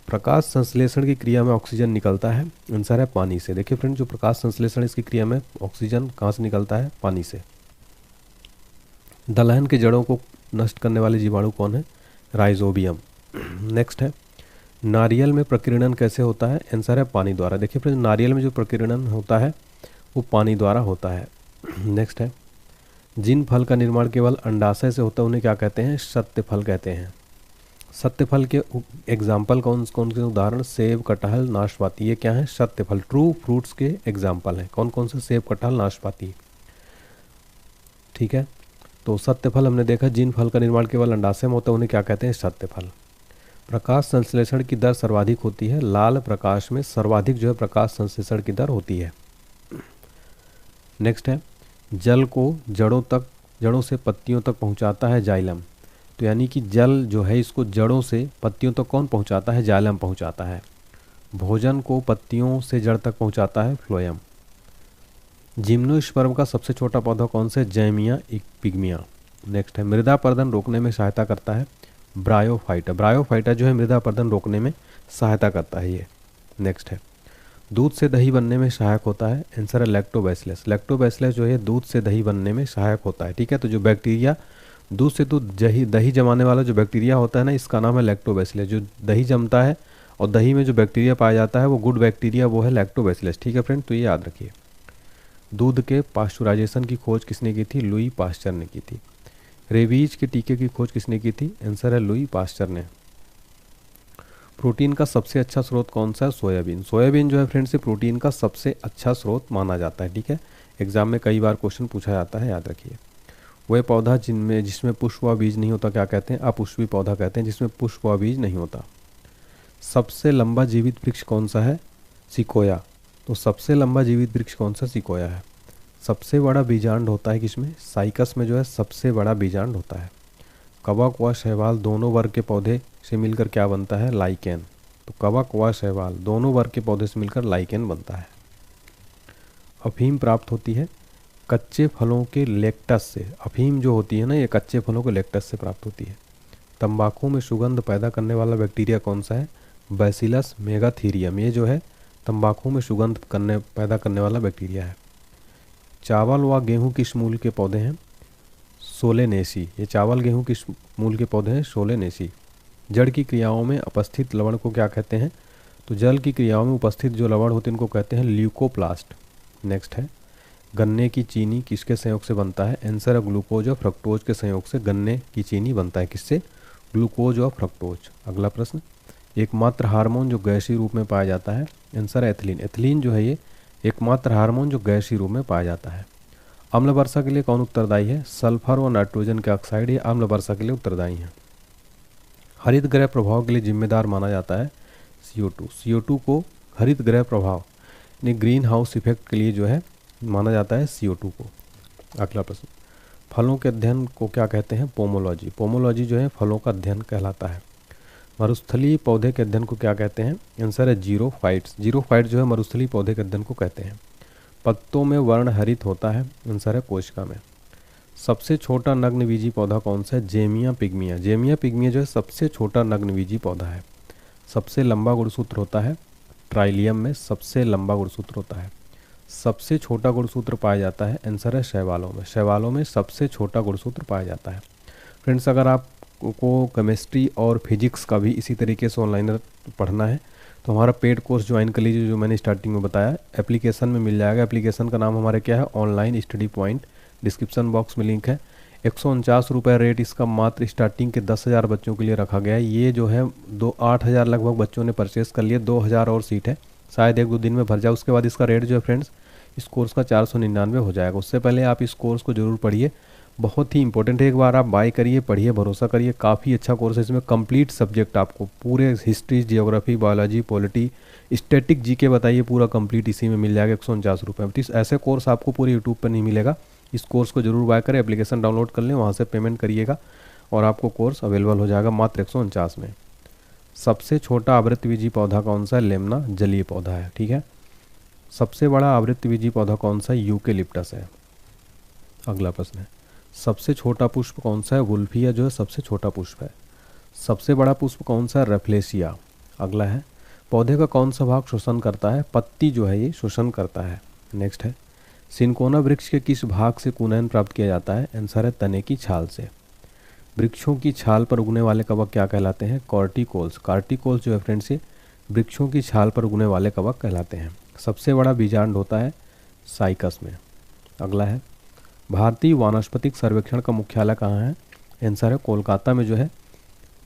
प्रकाश संश्लेषण की क्रिया में ऑक्सीजन निकलता है, आंसर है पानी से। देखिए फ्रेंड, जो प्रकाश संश्लेषण इसकी क्रिया में ऑक्सीजन कहाँ से निकलता है? पानी से। दलहन के जड़ों को नष्ट करने वाले जीवाणु कौन है? राइजोबियम। नेक्स्ट है, नारियल में प्रकीर्णन कैसे होता है? आंसर है पानी द्वारा। देखिए फ्रेंड, नारियल में जो प्रकीर्णन होता है वो पानी द्वारा होता है। नेक्स्ट है, जिन फल का निर्माण केवल अंडाशय से होता है उन्हें क्या कहते हैं? सत्य फल कहते हैं। सत्य फल के एग्जाम्पल कौन कौन से उदाहरण? सेब, कटहल, नाशपाती। ये क्या है? सत्य फल, ट्रू फ्रूट्स के एग्जाम्पल हैं। कौन कौन से? सेब, कटहल, नाशपाती। ठीक है, तो सत्य फल हमने देखा, जिन फल का निर्माण केवल अंडाशय में होता है उन्हें क्या कहते हैं? सत्य फल। प्रकाश संश्लेषण की दर सर्वाधिक होती है, लाल प्रकाश में सर्वाधिक जो है प्रकाश संश्लेषण की दर होती है। नेक्स्ट है, जल को जड़ों से पत्तियों तक पहुंचाता है जाइलम। तो यानी कि जल जो है इसको जड़ों से पत्तियों तक कौन पहुंचाता है? जाइलम पहुंचाता है। भोजन को पत्तियों से जड़ तक पहुंचाता है फ्लोएम। जिम्नोस्पर्म का सबसे छोटा पौधा कौन सा है? जैमिया पिग्मिया। नेक्स्ट है, मृदा अपरदन रोकने में सहायता करता है ब्रायोफाइटा। ब्रायोफाइटा जो है मृदा अपरदन रोकने में सहायता करता है ये। नेक्स्ट है, दूध से दही बनने में सहायक होता है। आंसर है लैक्टोबैसिलस। लैक्टोबैसिलस जो है दूध से दही बनने में सहायक होता है। ठीक है, तो जो बैक्टीरिया दूध से दही जमाने वाला जो बैक्टीरिया होता है ना, इसका नाम है लैक्टोबैसिलस। जो दही जमता है और दही में जो बैक्टीरिया पाया जाता है वो गुड बैक्टीरिया, वो है लैक्टोबैसिलस। ठीक है फ्रेंड, तो ये याद रखिए। दूध के पास्चुराइजेशन की खोज किसने की थी? लुई पास्चर ने की थी। रेबीज के टीके की खोज किसने की थी? आंसर है लुई पास्चर ने। प्रोटीन का सबसे अच्छा स्रोत कौन सा है? सोयाबीन। सोयाबीन जो है फ्रेंड्स प्रोटीन का सबसे अच्छा स्रोत माना जाता है। ठीक है, एग्जाम में कई बार क्वेश्चन पूछा जाता है, याद रखिए। वह पौधा जिसमें पुष्प व बीज नहीं होता क्या कहते हैं? अपुष्पी पौधा कहते हैं, जिसमें पुष्प व बीज नहीं होता। सबसे लंबा जीवित वृक्ष कौन सा है? सिकोया। तो सबसे लंबा जीवित वृक्ष कौन सा? सिकोया है। सबसे बड़ा बीजांड होता है किसमें? साइकस में जो है सबसे बड़ा बीजांड होता है। कवक व शैवाल दोनों वर्ग के पौधे से मिलकर क्या बनता है? लाइकेन। तो कवक व शैवाल दोनों वर्ग के पौधे से मिलकर लाइकेन बनता है। अफीम प्राप्त होती है कच्चे फलों के लेक्टस से। अफीम जो होती है ना, ये कच्चे फलों के लेक्टस से प्राप्त होती है। तंबाकू में सुगंध पैदा करने वाला बैक्टीरिया कौन सा है? Bacillus megaterium. ये जो है तंबाकू में सुगंध पैदा करने वाला बैक्टीरिया है। चावल व गेहूं किस मूल के पौधे हैं? सोलेनेसी। ये चावल गेहूं किस मूल के पौधे हैं? सोलेनेसी। जड़ की क्रियाओं में उपस्थित लवण को क्या कहते हैं? तो जल की क्रियाओं में उपस्थित जो लवण होते हैं उनको कहते हैं ल्यूकोप्लास्ट। नेक्स्ट है, गन्ने की चीनी किसके संयोग से बनता है? आंसर है ग्लूकोज और फ्रक्टोज के संयोग से गन्ने की चीनी बनता है। किससे? ग्लूकोज और फ्रक्टोज। अगला प्रश्न, एकमात्र हार्मोन जो गैसीय रूप में पाया जाता है? आंसर है एथिलीन। एथिलीन जो है ये एकमात्र हार्मोन जो गैसीय रूप में पाया जाता है। अम्ल वर्षा के लिए कौन उत्तरदायी है? सल्फर और नाइट्रोजन के ऑक्साइड ये अम्ल वर्षा के लिए उत्तरदायी हैं। हरित गृह प्रभाव के लिए जिम्मेदार माना जाता है CO2। CO2 को हरित गृह प्रभाव यानी ग्रीन हाउस इफेक्ट के लिए जो है माना जाता है CO2 को। अगला प्रश्न, फलों के अध्ययन को क्या कहते हैं? पोमोलॉजी। पोमोलॉजी जो है फलों का अध्ययन कहलाता है। मरुस्थलीय पौधे के अध्ययन को क्या कहते हैं? आंसर है जीरोफाइट्स। जीरोफाइट जो है मरुस्थलीय पौधे के अध्ययन को कहते हैं। पत्तों में वर्ण हरित होता है? आंसर है कोशिका में। सबसे छोटा नग्नबीजी पौधा कौन सा है? जेमिया पिग्मिया। जेमिया पिग्मिया जो है सबसे छोटा नग्नबीजी पौधा है। सबसे लंबा गुणसूत्र होता है ट्राइलियम में, सबसे लंबा गुणसूत्र होता है। सबसे छोटा गुणसूत्र पाया जाता है? आंसर है शैवालों में। शैवालों में सबसे छोटा गुणसूत्र पाया जाता है। फ्रेंड्स, अगर आपको केमिस्ट्री और फिजिक्स का भी इसी तरीके से ऑनलाइन पढ़ना है तो हमारा पेड कोर्स ज्वाइन कर लीजिए, जो मैंने स्टार्टिंग में बताया। एप्लीकेशन में मिल जाएगा। एप्लीकेशन का नाम हमारे क्या है? Online study point. Description box में लिंक है। 149 रुपये रेट इसका मात्र स्टार्टिंग के 10,000 बच्चों के लिए रखा गया है। ये जो है 8,000 लगभग बच्चों ने परचेस कर लिया। 2,000 और सीट है, शायद 1-2 दिन में भर जाए। उसके बाद इसका रेट जो है फ्रेंड्स इस कोर्स का 499 हो जाएगा। उससे पहले आप इस कोर्स को जरूर पढ़िए, बहुत ही इंपॉर्टेंट है। एक बार आप बाय करिए, पढ़िए, भरोसा करिए, काफ़ी अच्छा कोर्स है। इसमें कंप्लीट सब्जेक्ट आपको पूरे history, geography, biology, polity, static, GK बताइए, पूरा कंप्लीट इसी में मिल जाएगा 149 रुपये में। तो ऐसे कोर्स आपको पूरे यूट्यूब पर नहीं मिलेगा। इस कोर्स को जरूर बाय करें, एप्लीकेशन डाउनलोड कर लें, वहाँ से पेमेंट करिएगा और आपको कोर्स अवेलेबल हो जाएगा मात्र 149 में। सबसे छोटा आवृतबीजी पौधा कौन सा है? लेमना जलीय पौधा है। ठीक है, सबसे बड़ा आवृतबीजी पौधा कौन सा है? यूकेलिप्टस है। अगला प्रश्न है, सबसे छोटा पुष्प कौन सा है? वुल्फिया जो है सबसे छोटा पुष्प है। सबसे बड़ा पुष्प कौन सा है? रफलेसिया। अगला है, पौधे का कौन सा भाग शोषण करता है? पत्ती जो है ये शोषण करता है। नेक्स्ट है, सिनकोना वृक्ष के किस भाग से कुनैन प्राप्त किया जाता है? आंसर है तने की छाल से। वृक्षों की छाल पर उगने वाले कवक क्या कहलाते हैं? कॉर्टिकोल्स। कॉर्टिकोल्स जो है फ्रेंड्स ये वृक्षों की छाल पर उगने वाले कवक कहलाते हैं। सबसे बड़ा बीजांड होता है साइकस में। अगला है, भारतीय वानस्पतिक सर्वेक्षण का मुख्यालय कहाँ है? आंसर है कोलकाता में जो है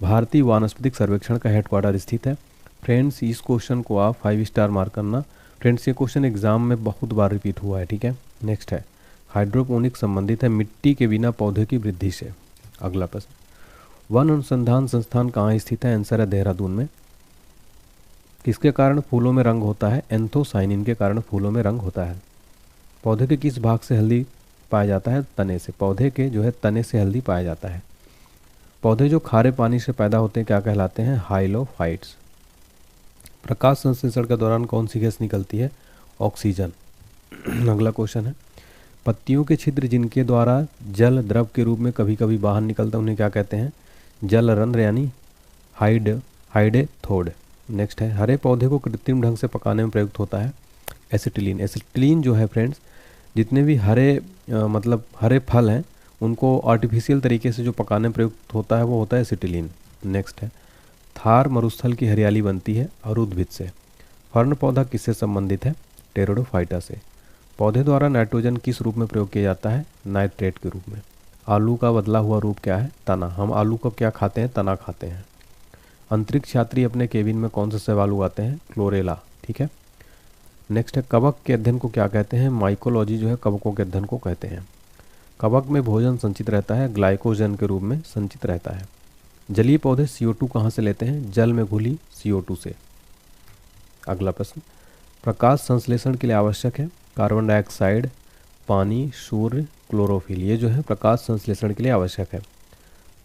भारतीय वानस्पतिक सर्वेक्षण का हेडक्वार्टर स्थित है। फ्रेंड्स, इस क्वेश्चन को आप 5 स्टार मार्क करना। फ्रेंड्स, ये क्वेश्चन एग्जाम में बहुत बार रिपीट हुआ है। ठीक है, नेक्स्ट है, हाइड्रोपोनिक संबंधित है मिट्टी के बिना पौधे की वृद्धि से। अगला प्रश्न, वन अनुसंधान संस्थान कहाँ स्थित है? आंसर है देहरादून में। किसके कारण फूलों में रंग होता है? एंथोसाइनिन के कारण फूलों में रंग होता है। पौधे के किस भाग से हल्दी पाया जाता है? तने से। पौधे के जो है तने से हल्दी पाया जाता है। पौधे जो खारे पानी से पैदा होते हैं क्या कहलाते हैं? हाइलोफाइट्स। प्रकाश संश्लेषण के दौरान कौन सी गैस निकलती है? ऑक्सीजन। अगला क्वेश्चन है, पत्तियों के छिद्र जिनके द्वारा जल द्रव के रूप में कभी कभी बाहर निकलता है उन्हें क्या कहते हैं? जल रंध्र यानी हाइडेथोड। नेक्स्ट है, हरे पौधे को कृत्रिम ढंग से पकाने में प्रयुक्त होता है एसिटिलीन। एसिटिलीन जो है फ्रेंड्स, जितने भी हरे मतलब हरे फल हैं उनको आर्टिफिशियल तरीके से जो पकाने में प्रयुक्त होता है वो होता है एसिटिलीन। नेक्स्ट है, थार मरुस्थल की हरियाली बनती है अरुद्भिद से। फर्न पौधा किससे संबंधित है? टेरिडोफाइटा से। पौधे द्वारा नाइट्रोजन किस रूप में प्रयोग किया जाता है? नाइट्रेट के रूप में। आलू का बदला हुआ रूप क्या है? तना। हम आलू को क्या खाते हैं? तना खाते हैं। अंतरिक्ष यात्री अपने केबिन में कौन सा सवाल उगाते हैं? क्लोरेला। ठीक है। नेक्स्ट है, कवक के अध्ययन को क्या कहते हैं? माइकोलॉजी जो है कवकों के अध्ययन को कहते हैं। कवक में भोजन संचित रहता है ग्लाइकोजन के रूप में संचित रहता है। जलीय पौधे CO2 कहाँ से लेते हैं? जल में घुली CO2 से। अगला प्रश्न, प्रकाश संश्लेषण के लिए आवश्यक है कार्बन डाइऑक्साइड, पानी, सूर्य, क्लोरोफिल। ये जो है प्रकाश संश्लेषण के लिए आवश्यक है।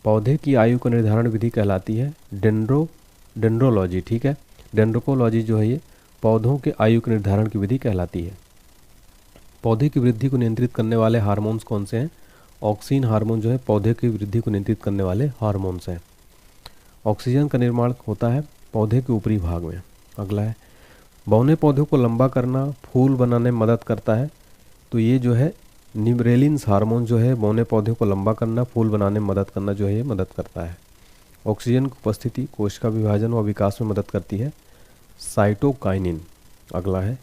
पौधे की आयु का निर्धारण विधि कहलाती है डेंड्रोलॉजी। ठीक है। डेंड्रोकोलॉजी जो है ये पौधों के आयु के निर्धारण की विधि कहलाती है। पौधे की वृद्धि को नियंत्रित करने वाले हार्मोन्स कौन से हैं? ऑक्सीन हार्मोन जो है पौधे की वृद्धि को नियंत्रित करने वाले हार्मोन्स हैं। ऑक्सीजन का निर्माण होता है पौधे के ऊपरी भाग में। अगला है, बौने पौधों को लंबा करना फूल बनाने में मदद करता है। तो ये जो है निब्रेलिन्स हार्मोन जो है बौने पौधे को लंबा करना फूल बनाने में मदद करना जो है ये मदद करता है। ऑक्सीजन की उपस्थिति कोश का विभाजन व विकास में मदद करती है, साइटोकाइनिन। अगला है,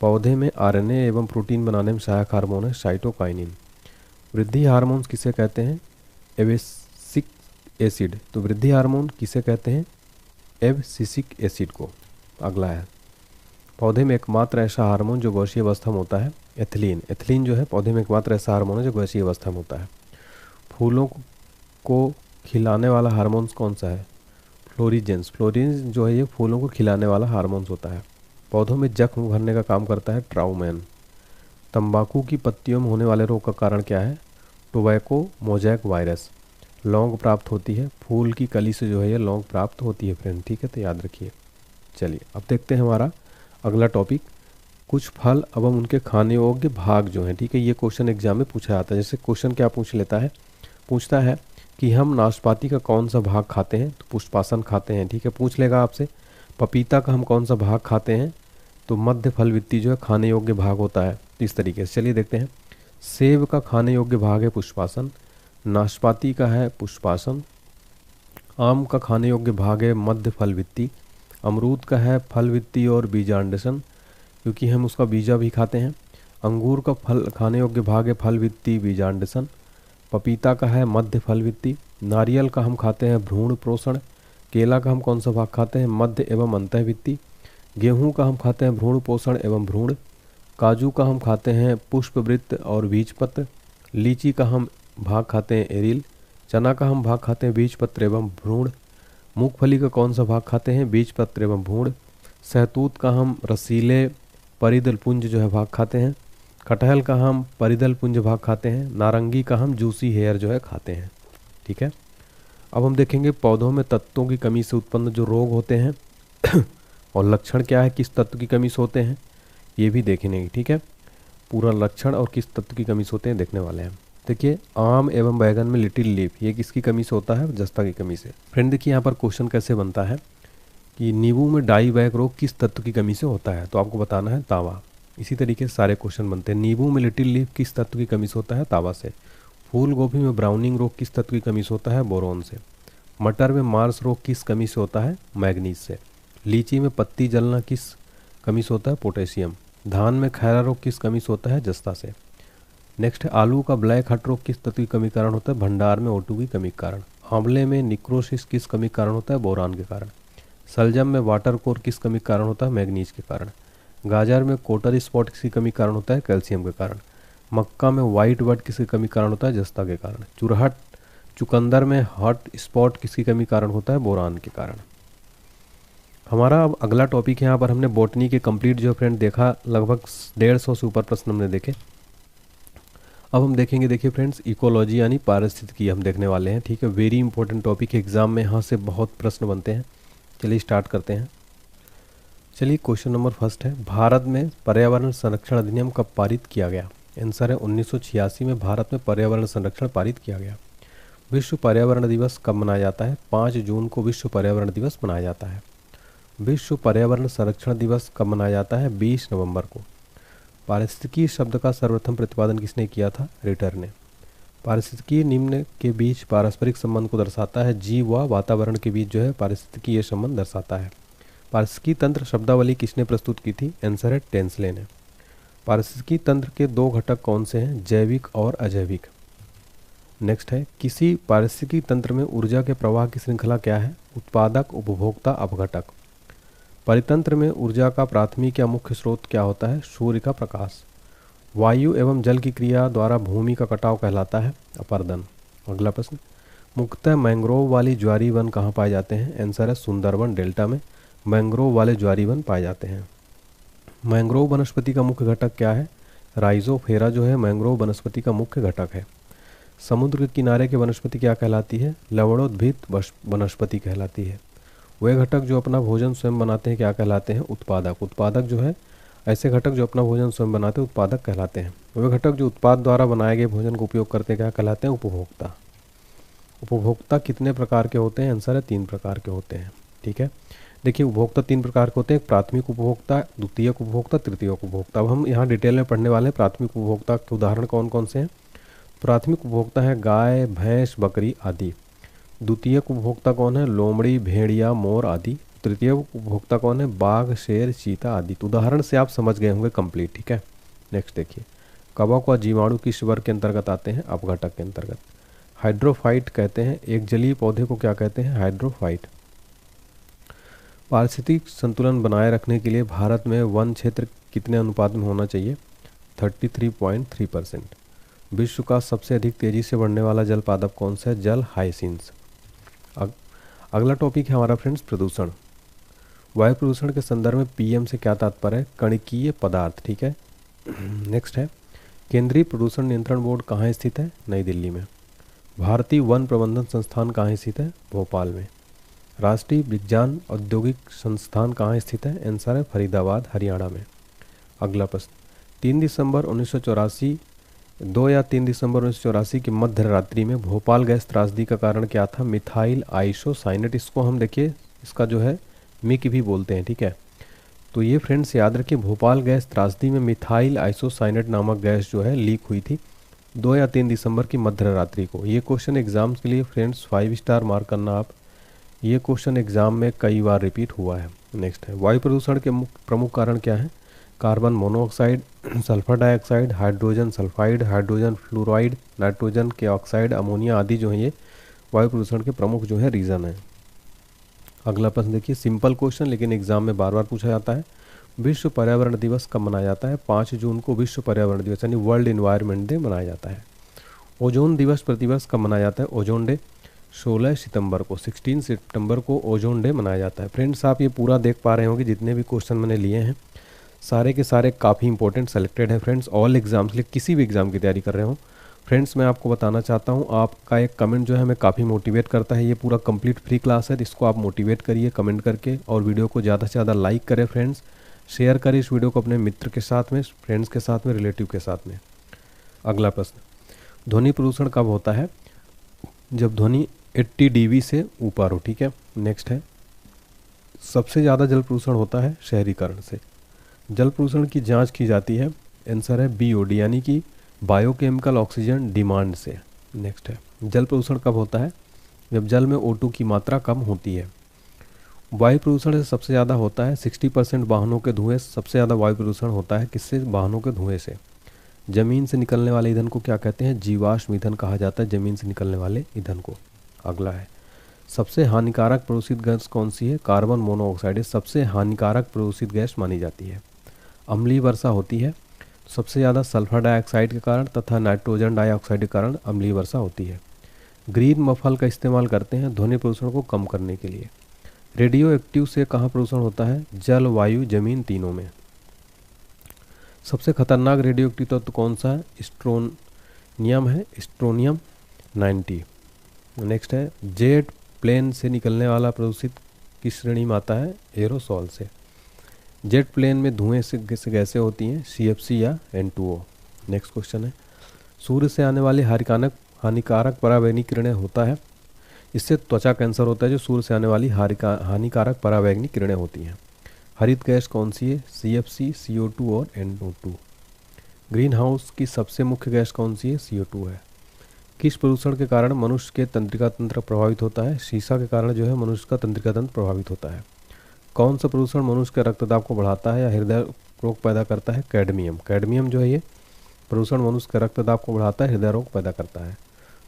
पौधे में RNA एवं प्रोटीन बनाने में सहायक हार्मोन है साइटोकाइनिन। वृद्धि हार्मोन्स किसे कहते हैं? Abscisic acid. तो वृद्धि हार्मोन किसे कहते हैं? एब्सिसिक एसिड को। अगला है, पौधे में एकमात्र ऐसा हार्मोन जो गैसीय अवस्था में होता है, एथिलीन। एथिलीन जो है पौधे में एकमात्र ऐसा हार्मोन है जो गैसीय अवस्था में होता है। फूलों को खिलाने वाला हार्मोन्स कौन सा है? फ्लोरिजेंस। फ्लोरिजेंस जो है ये फूलों को खिलाने वाला हार्मोन्स होता है। पौधों में जख्म भरने का काम करता है ट्राउमैन। तंबाकू की पत्तियों में होने वाले रोग का कारण क्या है? Tobacco mosaic virus. लौंग प्राप्त होती है फूल की कली से जो है ये लौंग प्राप्त होती है फ्रेंड। ठीक है, तो याद रखिए। चलिए अब देखते हैं हमारा अगला टॉपिक, कुछ फल एवं उनके खाने योग्य भाग जो हैं। ठीक है, ये क्वेश्चन एग्जाम में पूछा जाता है। जैसे क्वेश्चन क्या पूछता है कि हम नाशपाती का कौन सा भाग खाते हैं? तो पुष्पासन खाते हैं। ठीक है, पूछ लेगा आपसे पपीता का हम कौन सा भाग खाते हैं? तो मध्य फल वित्ती जो है खाने योग्य भाग होता है। इस तरीके से चलिए देखते हैं। सेब का खाने योग्य भाग है पुष्पासन, नाशपाती का है पुष्पासन, आम का खाने योग्य भाग है मध्य फल वित्ती, अमरूद का है फल वित्ती और बीजांडसन क्योंकि हम उसका बीजा भी खाते हैं, अंगूर का फल खाने योग्य भाग है फल वित्ती बीजांडसन, पपीता का है मध्य फल वित्ती, नारियल का हम खाते हैं भ्रूण पोषण, केला का हम कौन सा भाग खाते हैं? मध्य एवं अंतःवित्ती, गेहूं का हम खाते हैं भ्रूण पोषण एवं भ्रूण, काजू का हम खाते हैं पुष्पवृत्त और बीजपत्र, लीची का हम भाग खाते हैं एरिल, चना का हम भाग खाते हैं बीजपत्र एवं भ्रूण, मूंगफली का कौन सा भाग खाते हैं? बीजपत्र एवं भ्रूण, सहतूत का हम रसीले परिदल पुंज जो है भाग खाते हैं, कटहल का हम परिदल पुंज भाग खाते हैं, नारंगी का हम जूसी हेयर जो है खाते हैं। ठीक है, अब हम देखेंगे पौधों में तत्वों की कमी से उत्पन्न जो रोग होते हैं और लक्षण क्या है, किस तत्व की कमी से होते हैं ये भी देखेंगे। ठीक है, पूरा लक्षण और किस तत्व की कमी से होते हैं देखने वाले हैं। देखिए, आम एवं बैगन में लिटिल लीफ ये किसकी कमी से होता है? जस्ता की कमी से। फ्रेंड देखिए यहाँ पर क्वेश्चन कैसे बनता है कि नींबू में डाई बैक रोग किस तत्व की कमी से होता है? तो आपको बताना है तांबा। इसी तरीके से सारे क्वेश्चन बनते हैं। नींबू में लिटिल लीफ किस तत्व की कमी से होता है? तांबा से। फूल गोभी में ब्राउनिंग रोग किस तत्व की कमी से होता है? बोरोन से। मटर में मार्स रोग किस कमी से होता है? मैग्नीज से। लीची में पत्ती जलना किस कमी से होता है? पोटेशियम। धान में खैरा रोग किस कमी से होता है? जस्ता से। नेक्स्ट है, आलू का ब्लैक हट रोग किस तत्व की कमी के कारण होता है? भंडार में O2 की कमी के कारण। आंवले में निक्रोसिस किस कमी के कारण होता है? बोरान के कारण। सलजम में वाटर कोर किस कमी के कारण होता है? मैग्नीज के कारण। गाजर में कोटर स्पॉट किसकी कमी के कारण होता है? कैल्शियम के कारण। मक्का में वाइट बड किसकी कमी के कारण होता है? जस्ता के कारण। चुरहट चुकंदर में हॉट स्पॉट किसकी कमी कारण होता है? बोरान के कारण। हमारा अब अगला टॉपिक है, यहाँ पर हमने बॉटनी के कंप्लीट जो फ्रेंड देखा, लगभग 150 से ऊपर प्रश्न हमने देखे। अब हम देखेंगे, देखिए फ्रेंड्स, इकोलॉजी यानी पारिस्थितिकी हम देखने वाले हैं, ठीक है। वेरी इंपॉर्टेंट टॉपिक है, एग्जाम में यहाँ से बहुत प्रश्न बनते हैं। चलिए स्टार्ट करते हैं। चलिए क्वेश्चन नंबर फर्स्ट है, भारत में पर्यावरण संरक्षण अधिनियम कब पारित किया गया? आंसर है 1986 में भारत में पर्यावरण संरक्षण पारित किया गया। विश्व पर्यावरण दिवस कब मनाया जाता है? 5 जून को विश्व पर्यावरण दिवस मनाया जाता है। विश्व पर्यावरण संरक्षण दिवस कब मनाया जाता है? 20 नवंबर को। पारिस्थितिकी शब्द का सर्वप्रथम प्रतिपादन किसने किया था? रिटर ने। पारिस्थितिकी निम्न के बीच पारस्परिक संबंध को दर्शाता है, जीव व वातावरण के बीच जो है पारिस्थितिकी ये संबंध दर्शाता है। पारिस्थितिकी तंत्र शब्दावली किसने प्रस्तुत की थी? आंसर है टेंसले ने। पारिस्थितिकी तंत्र के 2 घटक कौन से हैं? जैविक और अजैविक। नेक्स्ट है, किसी पारिस्थितिकी तंत्र में ऊर्जा के प्रवाह की श्रृंखला क्या है? उत्पादक, उपभोक्ता, अपघटक। परितंत्र में ऊर्जा का प्राथमिक या मुख्य स्रोत क्या होता है? सूर्य का प्रकाश। वायु एवं जल की क्रिया द्वारा भूमि का कटाव कहलाता है अपरदन। अगला प्रश्न, मुख्यतः मैंग्रोव वाली ज्वारी वन कहाँ पाए जाते हैं? आंसर है सुंदरबन डेल्टा में मैंग्रोव वाले ज्वारी वन पाए जाते हैं। मैंग्रोव वनस्पति का मुख्य घटक क्या है? राइजोफेरा जो है मैंग्रोव वनस्पति का मुख्य घटक है। समुद्र के किनारे की वनस्पति क्या कहलाती है? लवणोद्भिद वनस्पति कहलाती है। वे घटक जो अपना भोजन स्वयं बनाते हैं क्या कहलाते हैं? उत्पादक। उत्पादक जो है, ऐसे घटक जो अपना भोजन स्वयं बनाते हैं उत्पादक कहलाते हैं। वे घटक जो उत्पाद द्वारा बनाए गए भोजन का उपयोग करते हैं क्या कहलाते हैं? उपभोक्ता। उपभोक्ता कितने प्रकार के होते हैं? आंसर है 3 प्रकार के होते हैं, ठीक है। देखिए उपभोक्ता 3 प्रकार के होते हैं, प्राथमिक उपभोक्ता, द्वितीयक उपभोक्ता, तृतीयक उपभोक्ता। अब हम यहाँ डिटेल में पढ़ने वाले हैं प्राथमिक उपभोक्ता के उदाहरण कौन कौन से हैं। प्राथमिक उपभोक्ता है गाय, भैंस, बकरी आदि। द्वितीयक उपभोक्ता कौन है? लोमड़ी, भेड़िया, मोर आदि। तृतीय उपभोक्ता कौन है? बाघ, शेर, चीता आदि। तो उदाहरण से आप समझ गए होंगे कंप्लीट, ठीक है। नेक्स्ट देखिए, कवक व जीवाणु किस वर्ग के अंतर्गत आते हैं? अपघटक के अंतर्गत। हाइड्रोफाइट कहते हैं एक जलीय पौधे को, क्या कहते हैं? हाइड्रोफाइट। पारिस्थितिक संतुलन बनाए रखने के लिए भारत में वन क्षेत्र कितने अनुपात में होना चाहिए? 33.3%। विश्व का सबसे अधिक तेजी से बढ़ने वाला जल पादप कौन सा है? जल हाइसिंस। अगला टॉपिक है हमारा फ्रेंड्स प्रदूषण। वायु प्रदूषण के संदर्भ में पीएम से क्या तात्पर्य है? कणकीय पदार्थ, ठीक है। नेक्स्ट है, केंद्रीय प्रदूषण नियंत्रण बोर्ड कहाँ स्थित है? नई दिल्ली में। भारतीय वन प्रबंधन संस्थान कहाँ स्थित है? भोपाल में। राष्ट्रीय विज्ञान औद्योगिक संस्थान कहाँ स्थित है? आंसर है फरीदाबाद, हरियाणा में। अगला प्रश्न, 3 दिसंबर 1984 2 या 3 दिसंबर 1984 की मध्य रात्रि में भोपाल गैस त्रासदी का कारण क्या था? Methyl isocyanate. इसको हम देखिए, इसका जो है मिक भी बोलते हैं, ठीक है। तो ये फ्रेंड्स याद रखिए, भोपाल गैस त्रासदी में मिथाइल आइसोसाइनेट नामक गैस जो है लीक हुई थी 2 या 3 दिसंबर की मध्य रात्रि को। ये क्वेश्चन एग्जाम्स के लिए फ्रेंड्स 5 स्टार मार्क करना आप, ये क्वेश्चन एग्जाम में कई बार रिपीट हुआ है। नेक्स्ट है, वायु प्रदूषण के प्रमुख कारण क्या है? Carbon monoxide, sulphur dioxide, hydrogen sulphide, hydrogen fluoride, nitrogen के ऑक्साइड, अमोनिया आदि जो है ये वायु प्रदूषण के प्रमुख जो है रीज़न है। अगला प्रश्न देखिए, सिंपल क्वेश्चन लेकिन एग्जाम में बार बार पूछा जाता है। विश्व पर्यावरण दिवस कब मनाया जाता है? 5 जून को विश्व पर्यावरण दिवस यानी वर्ल्ड इन्वायरमेंट डे मनाया जाता है। ओजोन दिवस प्रतिवर्ष कब मनाया जाता है? ओजोन डे 16 सितंबर को, 16 सितंबर को ओजोन डे मनाया जाता है। फ्रेंड्स आप ये पूरा देख पा रहे होंगे, जितने भी क्वेश्चन मैंने लिए हैं सारे के सारे काफ़ी इंपॉर्टेंट सेलेक्टेड है फ्रेंड्स। ऑल एग्जाम्स के लिए, किसी भी एग्ज़ाम की तैयारी कर रहे हो फ्रेंड्स, मैं आपको बताना चाहता हूँ, आपका एक कमेंट जो है हमें काफ़ी मोटिवेट करता है। ये पूरा कंप्लीट फ्री क्लास है, इसको आप मोटिवेट करिए कमेंट करके, और वीडियो को ज़्यादा से ज़्यादा लाइक करें फ्रेंड्स, शेयर करें इस वीडियो को अपने मित्र के साथ में, फ्रेंड्स के साथ में, रिलेटिव के साथ में। अगला प्रश्न, ध्वनि प्रदूषण कब होता है? जब ध्वनि 80 dB से ऊपर हो, ठीक है। नेक्स्ट है, सबसे ज़्यादा जल प्रदूषण होता है शहरीकरण से। जल प्रदूषण की जांच की जाती है, आंसर है BOD यानी कि बायोकेमिकल ऑक्सीजन डिमांड से। नेक्स्ट है, जल प्रदूषण कब होता है? जब जल में O2 की मात्रा कम होती है। वायु प्रदूषण से सबसे ज़्यादा होता है 60% वाहनों के धुएं, सबसे ज़्यादा वायु प्रदूषण होता है किससे? वाहनों के धुएं से। ज़मीन से निकलने वाले ईंधन को क्या कहते हैं? जीवाश्म ईंधन कहा जाता है ज़मीन से निकलने वाले ईंधन को। अगला है, सबसे हानिकारक प्रदूषित गैस कौन सी है? कार्बन मोनोऑक्साइड सबसे हानिकारक प्रदूषित गैस मानी जाती है। अम्लीय वर्षा होती है, सबसे ज़्यादा सल्फर डाइऑक्साइड के कारण तथा नाइट्रोजन डाइऑक्साइड के कारण अम्लीय वर्षा होती है। ग्रीन मफल का इस्तेमाल करते हैं ध्वनि प्रदूषण को कम करने के लिए। रेडियो एक्टिव से कहाँ प्रदूषण होता है? जल, वायु, जमीन, तीनों में। सबसे खतरनाक रेडियो एक्टिव तत्व कौन सा है? स्ट्रोनियम है, स्ट्रोनियम 90। नेक्स्ट है, जेट प्लेन से निकलने वाला प्रदूषित किस श्रेणी में आता है? एरोसॉल से। जेट प्लेन में धुएं से गैसें होती हैं, CFC या N2O। नेक्स्ट क्वेश्चन है, सूर्य से आने वाली हानिकारक पराबैंगनी किरणें होता है, इससे त्वचा कैंसर होता है जो सूर्य से आने वाली हानिकारक पराबैंगनी किरणें होती हैं। हरित गैस कौन सी है? CFC, CO2 और NO2। ग्रीन हाउस की सबसे मुख्य गैस कौन सी है? CO2 है। किस प्रदूषण के कारण मनुष्य के तंत्रिका तंत्र प्रभावित होता है? शीशा के कारण जो है मनुष्य का तंत्रिका तंत्र प्रभावित होता है। कौन सा प्रदूषण मनुष्य के रक्तदाब को बढ़ाता है या हृदय रोग पैदा करता है? कैडमियम। कैडमियम जो है ये प्रदूषण मनुष्य के रक्तदाब को बढ़ाता है, हृदय रोग पैदा करता है।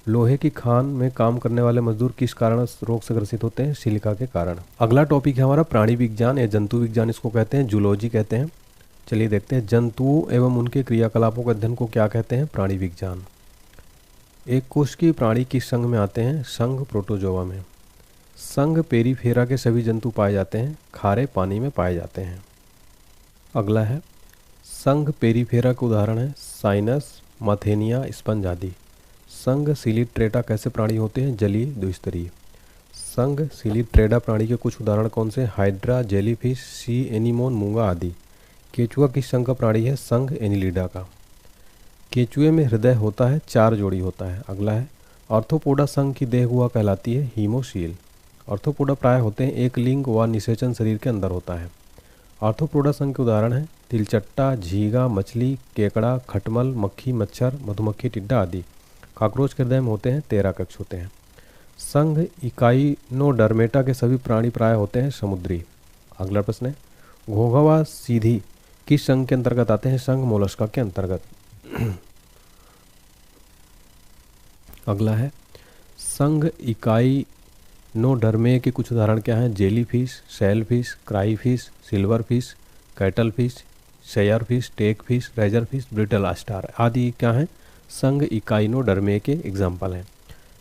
लोहे की खान में काम करने वाले मजदूर किस कारण रोग से ग्रसित होते हैं? सिलिका के कारण। अगला टॉपिक है हमारा प्राणी विज्ञान या जंतु विज्ञान, इसको कहते हैं जूलॉजी कहते हैं। चलिए देखते हैं, जंतुओं एवं उनके क्रियाकलापों के अध्ययन को क्या कहते हैं? प्राणी विज्ञान। एक कोशिकीय प्राणी किस संघ में आते हैं? संघ प्रोटोजोआ में। संघ पेरीफेरा के सभी जंतु पाए जाते हैं, खारे पानी में पाए जाते हैं। अगला है, संघ पेरीफेरा के उदाहरण है साइनस, मथेनिया, स्पंज आदि। संघ सिलिट्रेटा कैसे प्राणी होते हैं? जलीय द्विस्तरीय। संघ सिलिट्रेटा प्राणी के कुछ उदाहरण कौन से? हाइड्रा, जेलीफिश, सी एनीमोन, मूंगा आदि। केचुआ किस संघ का प्राणी है? संघ एनिलिडा का। केचुए में हृदय होता है, 4 जोड़ी होता है। अगला है, आर्थ्रोपोडा संघ की देह गुहा कहलाती है हीमोशील। आर्थ्रोपोडा प्राय होते हैं एक लिंग व निषेचन शरीर के अंदर होता है। आर्थ्रोपोडा संघ के उदाहरण हैं तिलचट्टा, झींगा, मछली, केकड़ा, खटमल, मक्खी, मच्छर, मधुमक्खी, टिड्डा आदि। कॉकरोच के हृदय में होते हैं 13 कक्ष होते हैं। संघ इकाइनोडर्मेटा के सभी प्राणी प्राय होते हैं समुद्री। अगला प्रश्न है, घोंघा सीधी किस संघ के अंतर्गत आते हैं? संघ मोलस्का के अंतर्गत। अगला है, संघ इकाइनोडर्मे के कुछ उदाहरण क्या हैं? Jellyfish, shellfish, crayfish, silverfish, cuttlefish, शेयरफिश, टेकफिश, रेजरफिश, ब्रिटल स्टार आदि क्या हैं? संघ इकाइनोडर्मे के एग्जाम्पल हैं।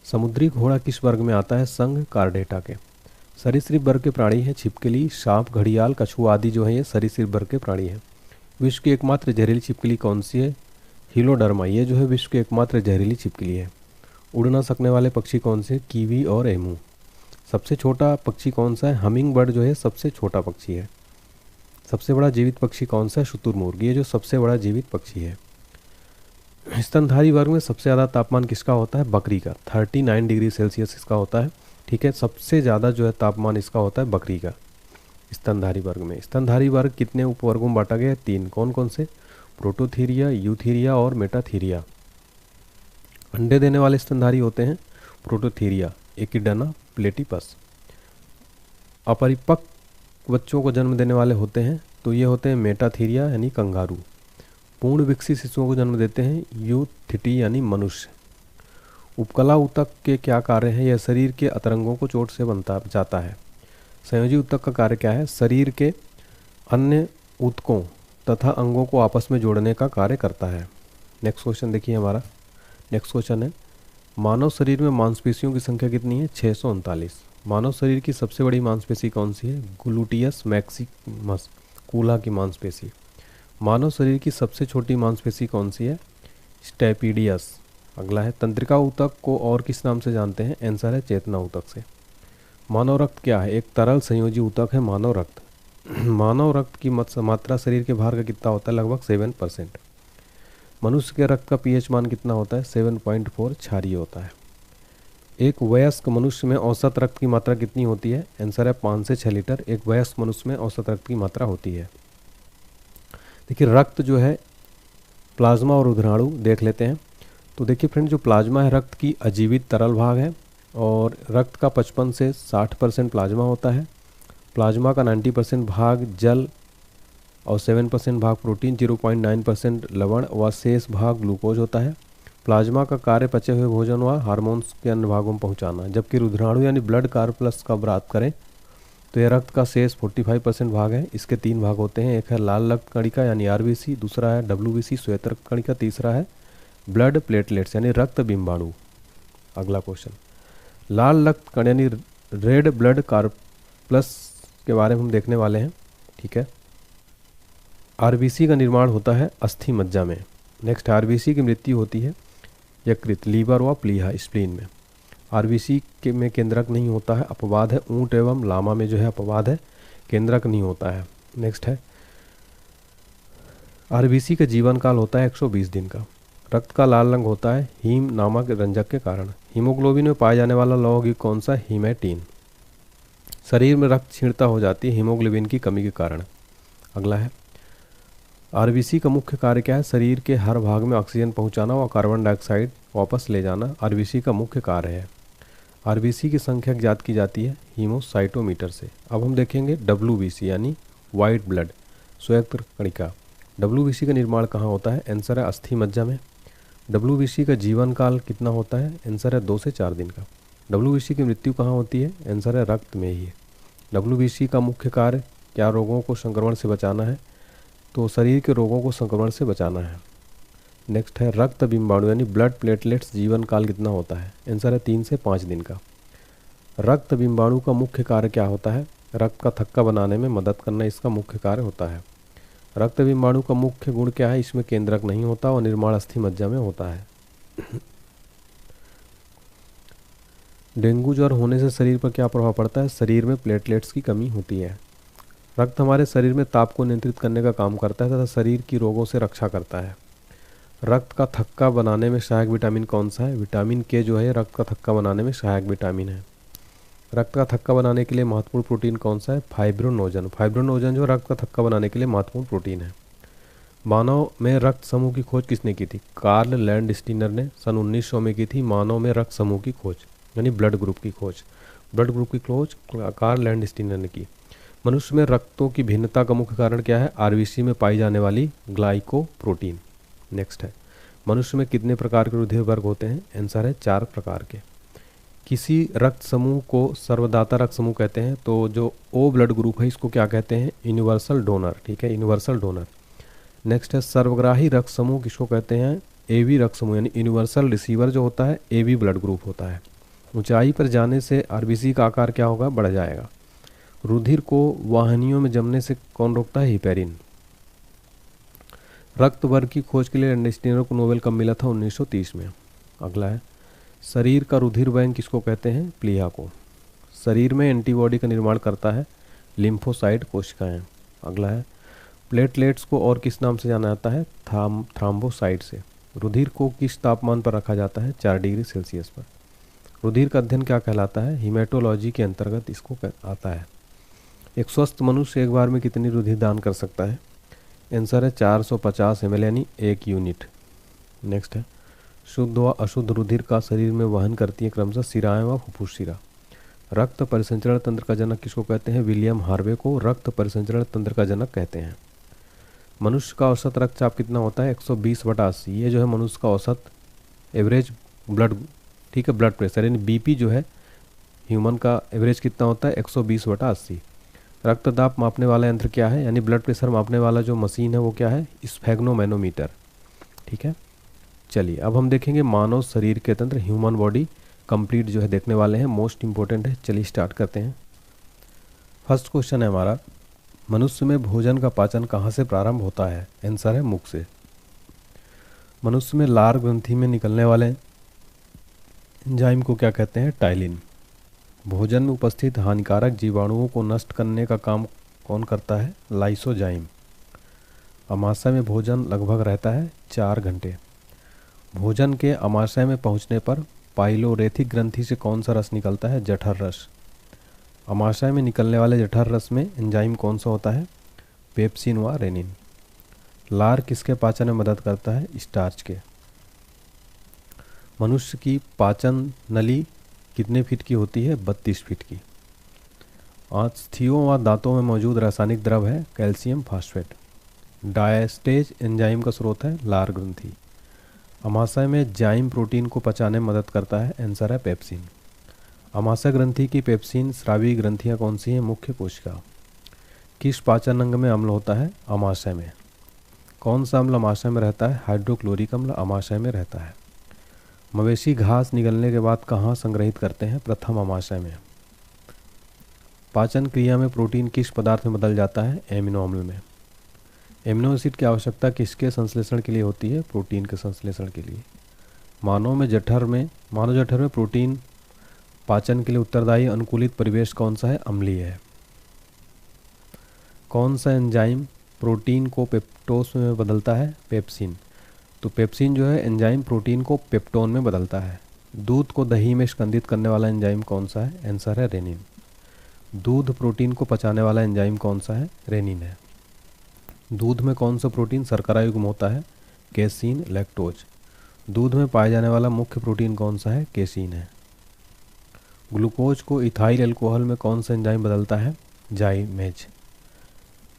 समुद्री घोड़ा किस वर्ग में आता है? संघ कार्डेटा के। सरीसृप वर्ग के प्राणी हैं छिपकली, सांप, घड़ियाल, कछुआ आदि जो है ये सरीसृप वर्ग के प्राणी हैं। विश्व की एकमात्र जहरीली छिपकली कौन सी है? हीलोडर्मा, ये जो है विश्व की एकमात्र जहरीली छिपकली है। उड़ ना सकने वाले पक्षी कौन से? कीवी और एमू। सबसे छोटा पक्षी कौन सा है? हमिंग बर्ड जो है सबसे छोटा पक्षी है। सबसे बड़ा जीवित पक्षी कौन सा है? शुतुरमुर्ग, ये जो सबसे बड़ा जीवित पक्षी है। स्तनधारी वर्ग में सबसे ज़्यादा तापमान किसका होता है? बकरी का, 39 डिग्री सेल्सियस इसका होता है। ठीक है, सबसे ज़्यादा जो है तापमान इसका होता है बकरी का स्तनधारी वर्ग में। स्तनधारी वर्ग कितने उपवर्गों में बांटा गया है? 3। कौन कौन से? प्रोटोथीरिया, यूथीरिया और मेटाथीरिया। अंडे देने वाले स्तनधारी होते हैं प्रोटोथीरिया, एकिडना, प्लेटिपस। अपरिपक्व बच्चों को जन्म देने वाले होते हैं तो ये होते हैं मेटाथीरिया यानी कंगारू। पूर्ण विकसित शिशुओं को जन्म देते हैं यूथिटी यानी मनुष्य। उपकला ऊतक के क्या कार्य हैं? यह शरीर के अतरंगों को चोट से बचाता है। संयोजी ऊतक का कार्य क्या है? शरीर के अन्य ऊतकों तथा अंगों को आपस में जोड़ने का कार्य करता है। नेक्स्ट क्वेश्चन देखिए हमारा। नेक्स्ट क्वेश्चन है, मानव शरीर में मांसपेशियों की संख्या कितनी है? 639। मानव शरीर की सबसे बड़ी मांसपेशी कौन सी है? ग्लूटियस मैक्सिमस, कूल्हा की मांसपेशी। मानव शरीर की सबसे छोटी मांसपेशी कौन सी है? स्टेपिडियस। अगला है, तंत्रिका ऊतक को और किस नाम से जानते हैं? आंसर है चेतना ऊतक से। मानव रक्त क्या है? एक तरल संयोजी ऊतक है मानव रक्त। मानव रक्त की मात्रा शरीर के भार का कितना होता है? लगभग 7%। मनुष्य के रक्त का पीएच मान कितना होता है? 7.4 क्षारीय होता है। एक वयस्क मनुष्य में औसत रक्त की मात्रा कितनी होती है? आंसर है 5 से 6 लीटर एक वयस्क मनुष्य में औसत रक्त की मात्रा होती है। देखिए रक्त जो है प्लाज्मा और रुधिराणु देख लेते हैं। तो देखिए फ्रेंड, जो प्लाज्मा है रक्त की अजीवित तरल भाग है और रक्त का 55 से 60% प्लाज्मा होता है। प्लाज्मा का 90% भाग जल और 7% भाग प्रोटीन, 0.9% लवण व शेष भाग ग्लूकोज होता है। प्लाज्मा का कार्य पचे हुए भोजन व हार्मोन्स के अन्य भागों में पहुंचाना। जबकि रुधिराणु यानी ब्लड कार्पल्स का बात करें तो यह रक्त का शेष 45% भाग है। इसके 3 भाग होते हैं, एक है लाल रक्त कणिका यानी RBC, दूसरा है WBC श्वेत रक्त कणिका, तीसरा है ब्लड प्लेटलेट्स यानी रक्त बिंबाणु। अगला क्वेश्चन, लाल रक्त कण यानी रेड ब्लड कॉर्पस के बारे में हम देखने वाले हैं। ठीक है, आरबीसी का निर्माण होता है अस्थि मज्जा में। नेक्स्ट, आरबीसी की मृत्यु होती है यकृत, लीवर व प्लीहा स्प्लीन में। आरबीसी के में केंद्रक नहीं होता है, अपवाद है। ऊंट एवं लामा में जो है अपवाद है, केंद्रक नहीं होता है। नेक्स्ट है, आरबीसी का जीवन काल होता है 120 दिन का। रक्त का लाल रंग होता है हीम नामक रंजक के कारण। हीमोग्लोबिन में पाया जाने वाला लौह यौगिक कौन सा? हीमेटीन। शरीर में रक्त क्षीणता हो जाती है हीमोग्लोबिन की कमी के कारण। अगला है, आरबीसी का मुख्य कार्य क्या है? शरीर के हर भाग में ऑक्सीजन पहुंचाना व कार्बन डाइऑक्साइड वापस ले जाना आरबीसी का मुख्य कार्य है। आरबीसी की संख्या ज्ञात की जाती है हीमोसाइटोमीटर से। अब हम देखेंगे डब्ल्यूबीसी यानी वाइट ब्लड श्वेत कणिका। डब्ल्यूबीसी का निर्माण कहाँ होता है? आंसर है अस्थि मज्जा में। डब्ल्यूबीसी का जीवन काल कितना होता है? आंसर है 2 से 4 दिन का। डब्ल्यूबीसी की मृत्यु कहाँ होती है? आंसर है रक्त में ही है। डब्ल्यूबीसी का मुख्य कार्य क्या? रोगों को संक्रमण से बचाना है, तो शरीर के रोगों को संक्रमण से बचाना है। नेक्स्ट है रक्त बिंबाणु यानी ब्लड प्लेटलेट्स जीवन काल कितना होता है? आंसर है 3 से 5 दिन का। रक्त बिंबाणु का मुख्य कार्य क्या होता है? रक्त का थक्का बनाने में मदद करना इसका मुख्य कार्य होता है। रक्त बिंबाणु का मुख्य गुण क्या है? इसमें केंद्रक नहीं होता और निर्माण अस्थि मज्जा में होता है। डेंगू ज्वर होने से शरीर पर क्या प्रभाव पड़ता है? शरीर में प्लेटलेट्स की कमी होती है। रक्त हमारे शरीर में ताप को नियंत्रित करने का काम करता है तथा शरीर की रोगों से रक्षा करता है। रक्त का थक्का बनाने में सहायक विटामिन कौन सा है? विटामिन के जो है रक्त का थक्का बनाने में सहायक विटामिन है। रक्त का थक्का बनाने के लिए महत्वपूर्ण प्रोटीन कौन सा है? फाइब्रोनोजन। फाइब्रोनोजन जो रक्त का थक्का बनाने के लिए महत्वपूर्ण प्रोटीन है। मानव में रक्त समूह की खोज किसने की थी? कार्ल लैंडस्टीनर ने सन 1900 में की थी मानव में रक्त समूह की खोज यानी ब्लड ग्रुप की खोज। ब्लड ग्रुप की खोज कार्ल लैंडस्टीनर ने की। मनुष्य में रक्तों की भिन्नता का मुख्य कारण क्या है? आरबीसी में पाई जाने वाली ग्लाइकोप्रोटीन। नेक्स्ट है, मनुष्य में कितने प्रकार के रुधिर वर्ग होते हैं? आंसर है 4 प्रकार के। किसी रक्त समूह को सर्वदाता रक्त समूह कहते हैं, तो जो ओ ब्लड ग्रुप है इसको क्या कहते हैं? Universal donor. ठीक है, यूनिवर्सल डोनर। नेक्स्ट है, सर्वग्राही रक्त समूह किसको कहते हैं? एबी रक्त समूह यानी यूनिवर्सल रिसीवर जो होता है एबी ब्लड ग्रुप होता है। ऊंचाई पर जाने से आरबीसी का आकार क्या होगा? बढ़ जाएगा। रुधिर को वाहिनियों में जमने से कौन रोकता है? हिपेरिन। रक्त वर्ग की खोज के लिए लैंडस्टीनर को नोबेल कब मिला था? 1930 में। अगला है, शरीर का रुधिर बैंक किसको कहते हैं? प्लीहा को। शरीर में एंटीबॉडी का निर्माण करता है लिम्फोसाइट कोशिकाएं। अगला है, प्लेटलेट्स को और किस नाम से जाना जाता है? थ्राम्बोसाइट से। रुधिर को किस तापमान पर रखा जाता है? 4 डिग्री सेल्सियस पर। रुधिर का अध्ययन क्या कहलाता है? हीमेटोलॉजी के अंतर्गत इसको आता है। एक स्वस्थ मनुष्य एक बार में कितनी रुधिर दान कर सकता है? आंसर है 450 ml यानी 1 यूनिट। नेक्स्ट है, शुद्ध व अशुद्ध रुधिर का शरीर में वहन करती है क्रमशः सिराएं व फुफ्फुस शिरा। रक्त परिसंचरण तंत्र का जनक किसको कहते हैं? विलियम हार्वे को रक्त परिसंचरण तंत्र का जनक कहते हैं। मनुष्य का औसत रक्तचाप कितना होता है? 120/80। ये जो है मनुष्य का औसत एवरेज ब्लड, ठीक है, ब्लड प्रेशर यानी बीपी जो है ह्यूमन का एवरेज कितना होता है? 120/80। रक्तदाब मापने वाला यंत्र क्या है? यानी ब्लड प्रेशर मापने वाला जो मशीन है वो क्या है? स्फेग्नोमैनोमीटर। ठीक है, चलिए अब हम देखेंगे मानव शरीर के तंत्र, ह्यूमन बॉडी कंप्लीट जो है देखने वाले हैं, मोस्ट इंपॉर्टेंट है। चलिए स्टार्ट करते हैं। फर्स्ट क्वेश्चन है हमारा, मनुष्य में भोजन का पाचन कहाँ से प्रारंभ होता है? आंसर है मुख से। मनुष्य में लार ग्रंथि में निकलने वाले एंजाइम को क्या कहते हैं? टाइलिन। भोजन में उपस्थित हानिकारक जीवाणुओं को नष्ट करने का काम कौन करता है? लाइसोजाइम। अमाशय में भोजन लगभग रहता है 4 घंटे। भोजन के अमाशय में पहुंचने पर पाइलोरेथिक ग्रंथि से कौन सा रस निकलता है? जठर रस। अमाशय में निकलने वाले जठर रस में एंजाइम कौन सा होता है? पेप्सिन व रेनिन। लार किसके पाचन में मदद करता है? स्टार्च के। मनुष्य की पाचन नली कितने फीट की होती है? 32 फीट की। अस्थियों व दांतों में मौजूद रासायनिक द्रव है कैल्शियम फास्फेट। डायस्टेज एंजाइम का स्रोत है लार ग्रंथि। अमाशय में जाइम प्रोटीन को पचाने में मदद करता है। आंसर है पेप्सिन। अमाशय ग्रंथि की पेप्सिन स्रावी ग्रंथियां कौन सी हैं? मुख्य कोशिका। किस पाचन अंग में अम्ल होता है? अमाशय में। कौन सा अम्ल अमाशय में रहता है? हाइड्रोक्लोरिक अम्ल अमाशय में रहता है। मवेशी घास निगलने के बाद कहाँ संग्रहित करते हैं? प्रथम अमाशय में। पाचन क्रिया में प्रोटीन किस पदार्थ में बदल जाता है? एमिनो अम्ल में। एमिनो एसिड की आवश्यकता किसके संश्लेषण के लिए होती है? प्रोटीन के संश्लेषण के लिए। मानव जठर में प्रोटीन पाचन के लिए उत्तरदायी अनुकूलित परिवेश कौन सा है? अम्लीय है। कौन सा एंजाइम प्रोटीन को पेप्टोस में बदलता है? पेप्सिन। तो पेप्सिन जो है एंजाइम प्रोटीन को पेप्टोन में बदलता है। दूध को दही में स्कंदित करने वाला एंजाइम कौन सा है? आंसर है रेनिन। दूध प्रोटीन को पचाने वाला एंजाइम कौन सा है? रेनिन है। दूध में कौन सा प्रोटीन शर्करा युग्म होता है? Casein, lactose. दूध में पाया जाने वाला मुख्य प्रोटीन कौन सा है? केसीन है। ग्लूकोज को इथाइल अल्कोहल में कौन सा एंजाइम बदलता है? जाइमेज।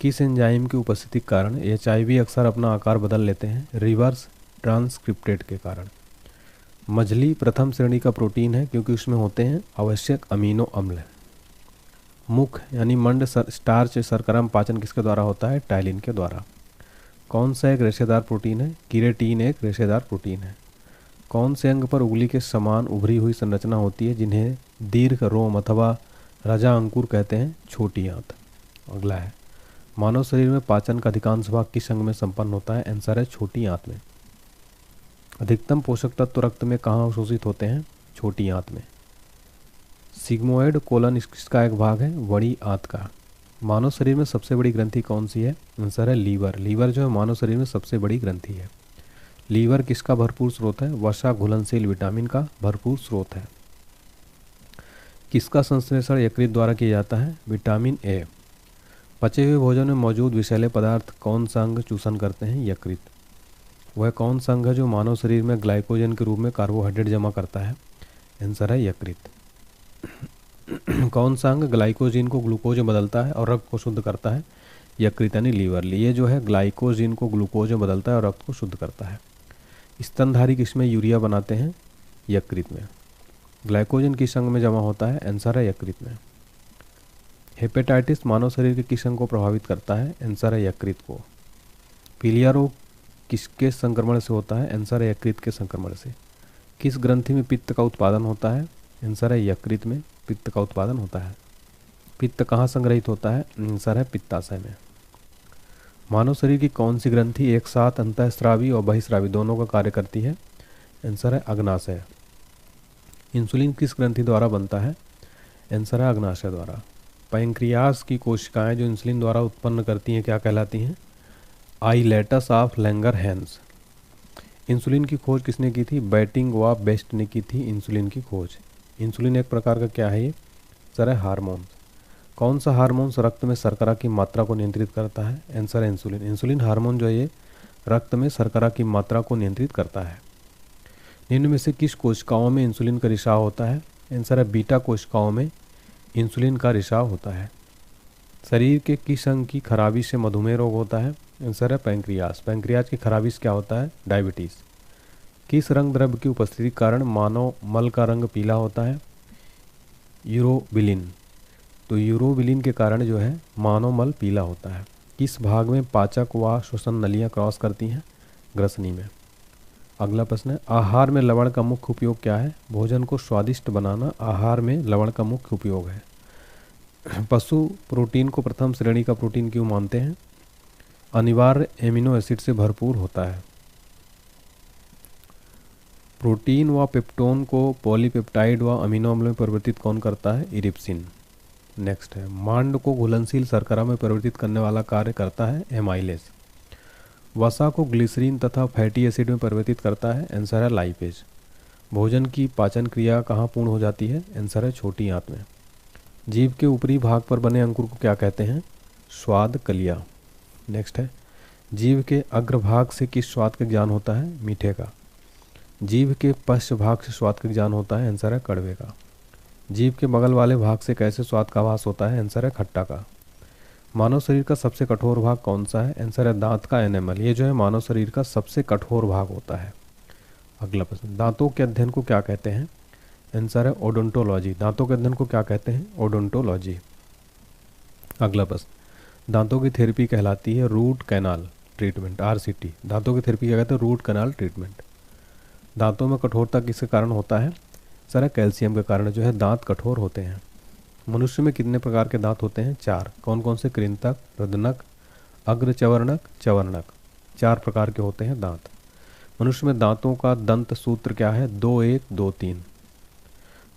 किस एंजाइम की उपस्थिति के कारण एचआईवी अक्सर अपना आकार बदल लेते हैं? रिवर्स ट्रांसक्रिप्टेड के कारण। मछली प्रथम श्रेणी का प्रोटीन है क्योंकि उसमें होते हैं आवश्यक अमीनो अम्ल। मुख यानी मंड स्टार्च शर्करा में पाचन किसके द्वारा होता है? टाइलिन के द्वारा। कौन सा एक रेशेदार प्रोटीन है? कीरेटीन एक रेशेदार प्रोटीन है। कौन से अंग पर उंगली के समान उभरी हुई संरचना होती है जिन्हें दीर्घ रोम अथवा रजा अंकुर कहते हैं? छोटी आंत। अगला है, मानव शरीर में पाचन का अधिकांश भाग किस अंग में संपन्न होता है? आंसर है छोटी आंत में। अधिकतम पोषक तत्व रक्त में कहाँ अवशोषित होते हैं? छोटी आंत में। सिग्मोइड कोलन इसका एक भाग है? बड़ी आंत का। मानव शरीर में सबसे बड़ी ग्रंथि कौन सी है? आंसर है लीवर। लीवर जो है मानव शरीर में सबसे बड़ी ग्रंथि है। लीवर किसका भरपूर स्रोत है? वसा घुलनशील विटामिन का भरपूर स्रोत है। किसका संश्लेषण यकृत द्वारा किया जाता है? Vitamin A. पचे हुए भोजन में मौजूद विषैले पदार्थ कौन सा अंग चूषण करते हैं? यकृत। वह कौन सा अंग है जो मानव शरीर में ग्लाइकोजन के रूप में कार्बोहाइड्रेट जमा करता है? आंसर है यकृत। कौन सा अंग ग्लाइकोजिन को ग्लूकोज में बदलता है और रक्त को शुद्ध करता है? यकृत यानी लीवर। ये जो है ग्लाइकोजिन को ग्लूकोज में बदलता है और रक्त को शुद्ध करता है। स्तनधारी किसमें यूरिया बनाते हैं? यकृत में। ग्लाइकोजन किस अंग में जमा होता है? आंसर है यकृत में। हेपेटाइटिस मानव शरीर के किस अंग को प्रभावित करता है? आंसर है यकृत को। पीलिया रोग किसके संक्रमण से होता है? आंसर है यकृत के संक्रमण से। किस ग्रंथि में पित्त का उत्पादन होता है? आंसर है यकृत में पित्त का उत्पादन होता है। पित्त कहाँ संग्रहित होता है? आंसर है पित्ताशय में। मानव शरीर की कौन सी ग्रंथि एक साथ अंतःस्रावी और बहिस्रावी दोनों का कार्य करती है? आंसर है अग्नाशय। इंसुलिन किस ग्रंथि द्वारा बनता है? आंसर है अग्नाशय द्वारा। पैंक्रियास की कोशिकाएं जो इंसुलिन द्वारा उत्पन्न करती हैं क्या कहलाती हैं? आइलेटस ऑफ लैंगरहैंस। इंसुलिन की खोज किसने की थी? बैटिंग व बेस्ट ने की थी इंसुलिन की खोज। इंसुलिन एक प्रकार का क्या है? ये सर है हार्मोन। कौन सा हार्मोन रक्त में शर्करा की मात्रा को नियंत्रित करता है? आंसर है इंसुलिन। इंसुलिन हार्मोन जो है ये रक्त में शर्करा की मात्रा को नियंत्रित करता है। निम्न में से किस कोशिकाओं में इंसुलिन का रिसाव होता है? आंसर है बीटा कोशिकाओं में इंसुलिन का रिसाव होता है। शरीर के किस अंग की खराबी से मधुमेह रोग होता है? आंसर है पैंक्रियास। पैंक्रियास की खराबी से क्या होता है? डायबिटीज़। किस रंग द्रव्य की उपस्थिति के कारण मानव मल का रंग पीला होता है? यूरोबिलिन। तो यूरोबिलिन के कारण जो है मानव मल पीला होता है। किस भाग में पाचक व श्वसन नलियाँ क्रॉस करती हैं? ग्रसनी में। अगला प्रश्न है, आहार में लवण का मुख्य उपयोग क्या है? भोजन को स्वादिष्ट बनाना आहार में लवण का मुख्य उपयोग है। पशु प्रोटीन को प्रथम श्रेणी का प्रोटीन क्यों मानते हैं? अनिवार्य एमिनो एसिड से भरपूर होता है। प्रोटीन व पेप्टोन को पॉलीपेप्टाइड व अमीनो अम्ल में परिवर्तित कौन करता है? इरिप्सिन। नेक्स्ट है, मांड को घुलनशील शर्करा में परिवर्तित करने वाला कार्य करता है एमाइलेज। वसा को ग्लिसरीन तथा फैटी एसिड में परिवर्तित करता है? आंसर है लाइपेज। भोजन की पाचन क्रिया कहाँ पूर्ण हो जाती है? आंसर है छोटी आंत में। जीभ के ऊपरी भाग पर बने अंकुर को क्या कहते हैं? स्वाद कलिया। नेक्स्ट है, जीभ के अग्रभाग से किस स्वाद का ज्ञान होता है? मीठे का। जीभ के पश्च भाग से स्वाद का ज्ञान होता है? आंसर है कड़वे का। जीभ के बगल वाले भाग से कैसे स्वाद का आभास होता है? आंसर है खट्टा का। मानव शरीर का सबसे कठोर भाग कौन सा है? आंसर है दांत का एनेमल। ये जो है मानव शरीर का सबसे कठोर भाग होता है। अगला प्रश्न, दांतों के अध्ययन को क्या कहते हैं? आंसर है ओडोंटोलॉजी। दांतों के अध्ययन को क्या कहते हैं? ओडोंटोलॉजी। अगला प्रश्न, दांतों की थेरेपी कहलाती है रूट कैनाल ट्रीटमेंट, RCT। दांतों की थेरेपी क्या कहते हैं? Root canal treatment. दांतों में कठोरता किसके कारण होता है? सर है कैल्शियम के कारण जो है दांत कठोर होते हैं। मनुष्य में कितने प्रकार के दांत होते हैं? 4। कौन कौन से? कृंतक, रदनक, अग्रचवर्णक, चवर्णक। 4 प्रकार के होते हैं दांत। मनुष्य में दांतों का दंत सूत्र क्या है? 2 1 2 3।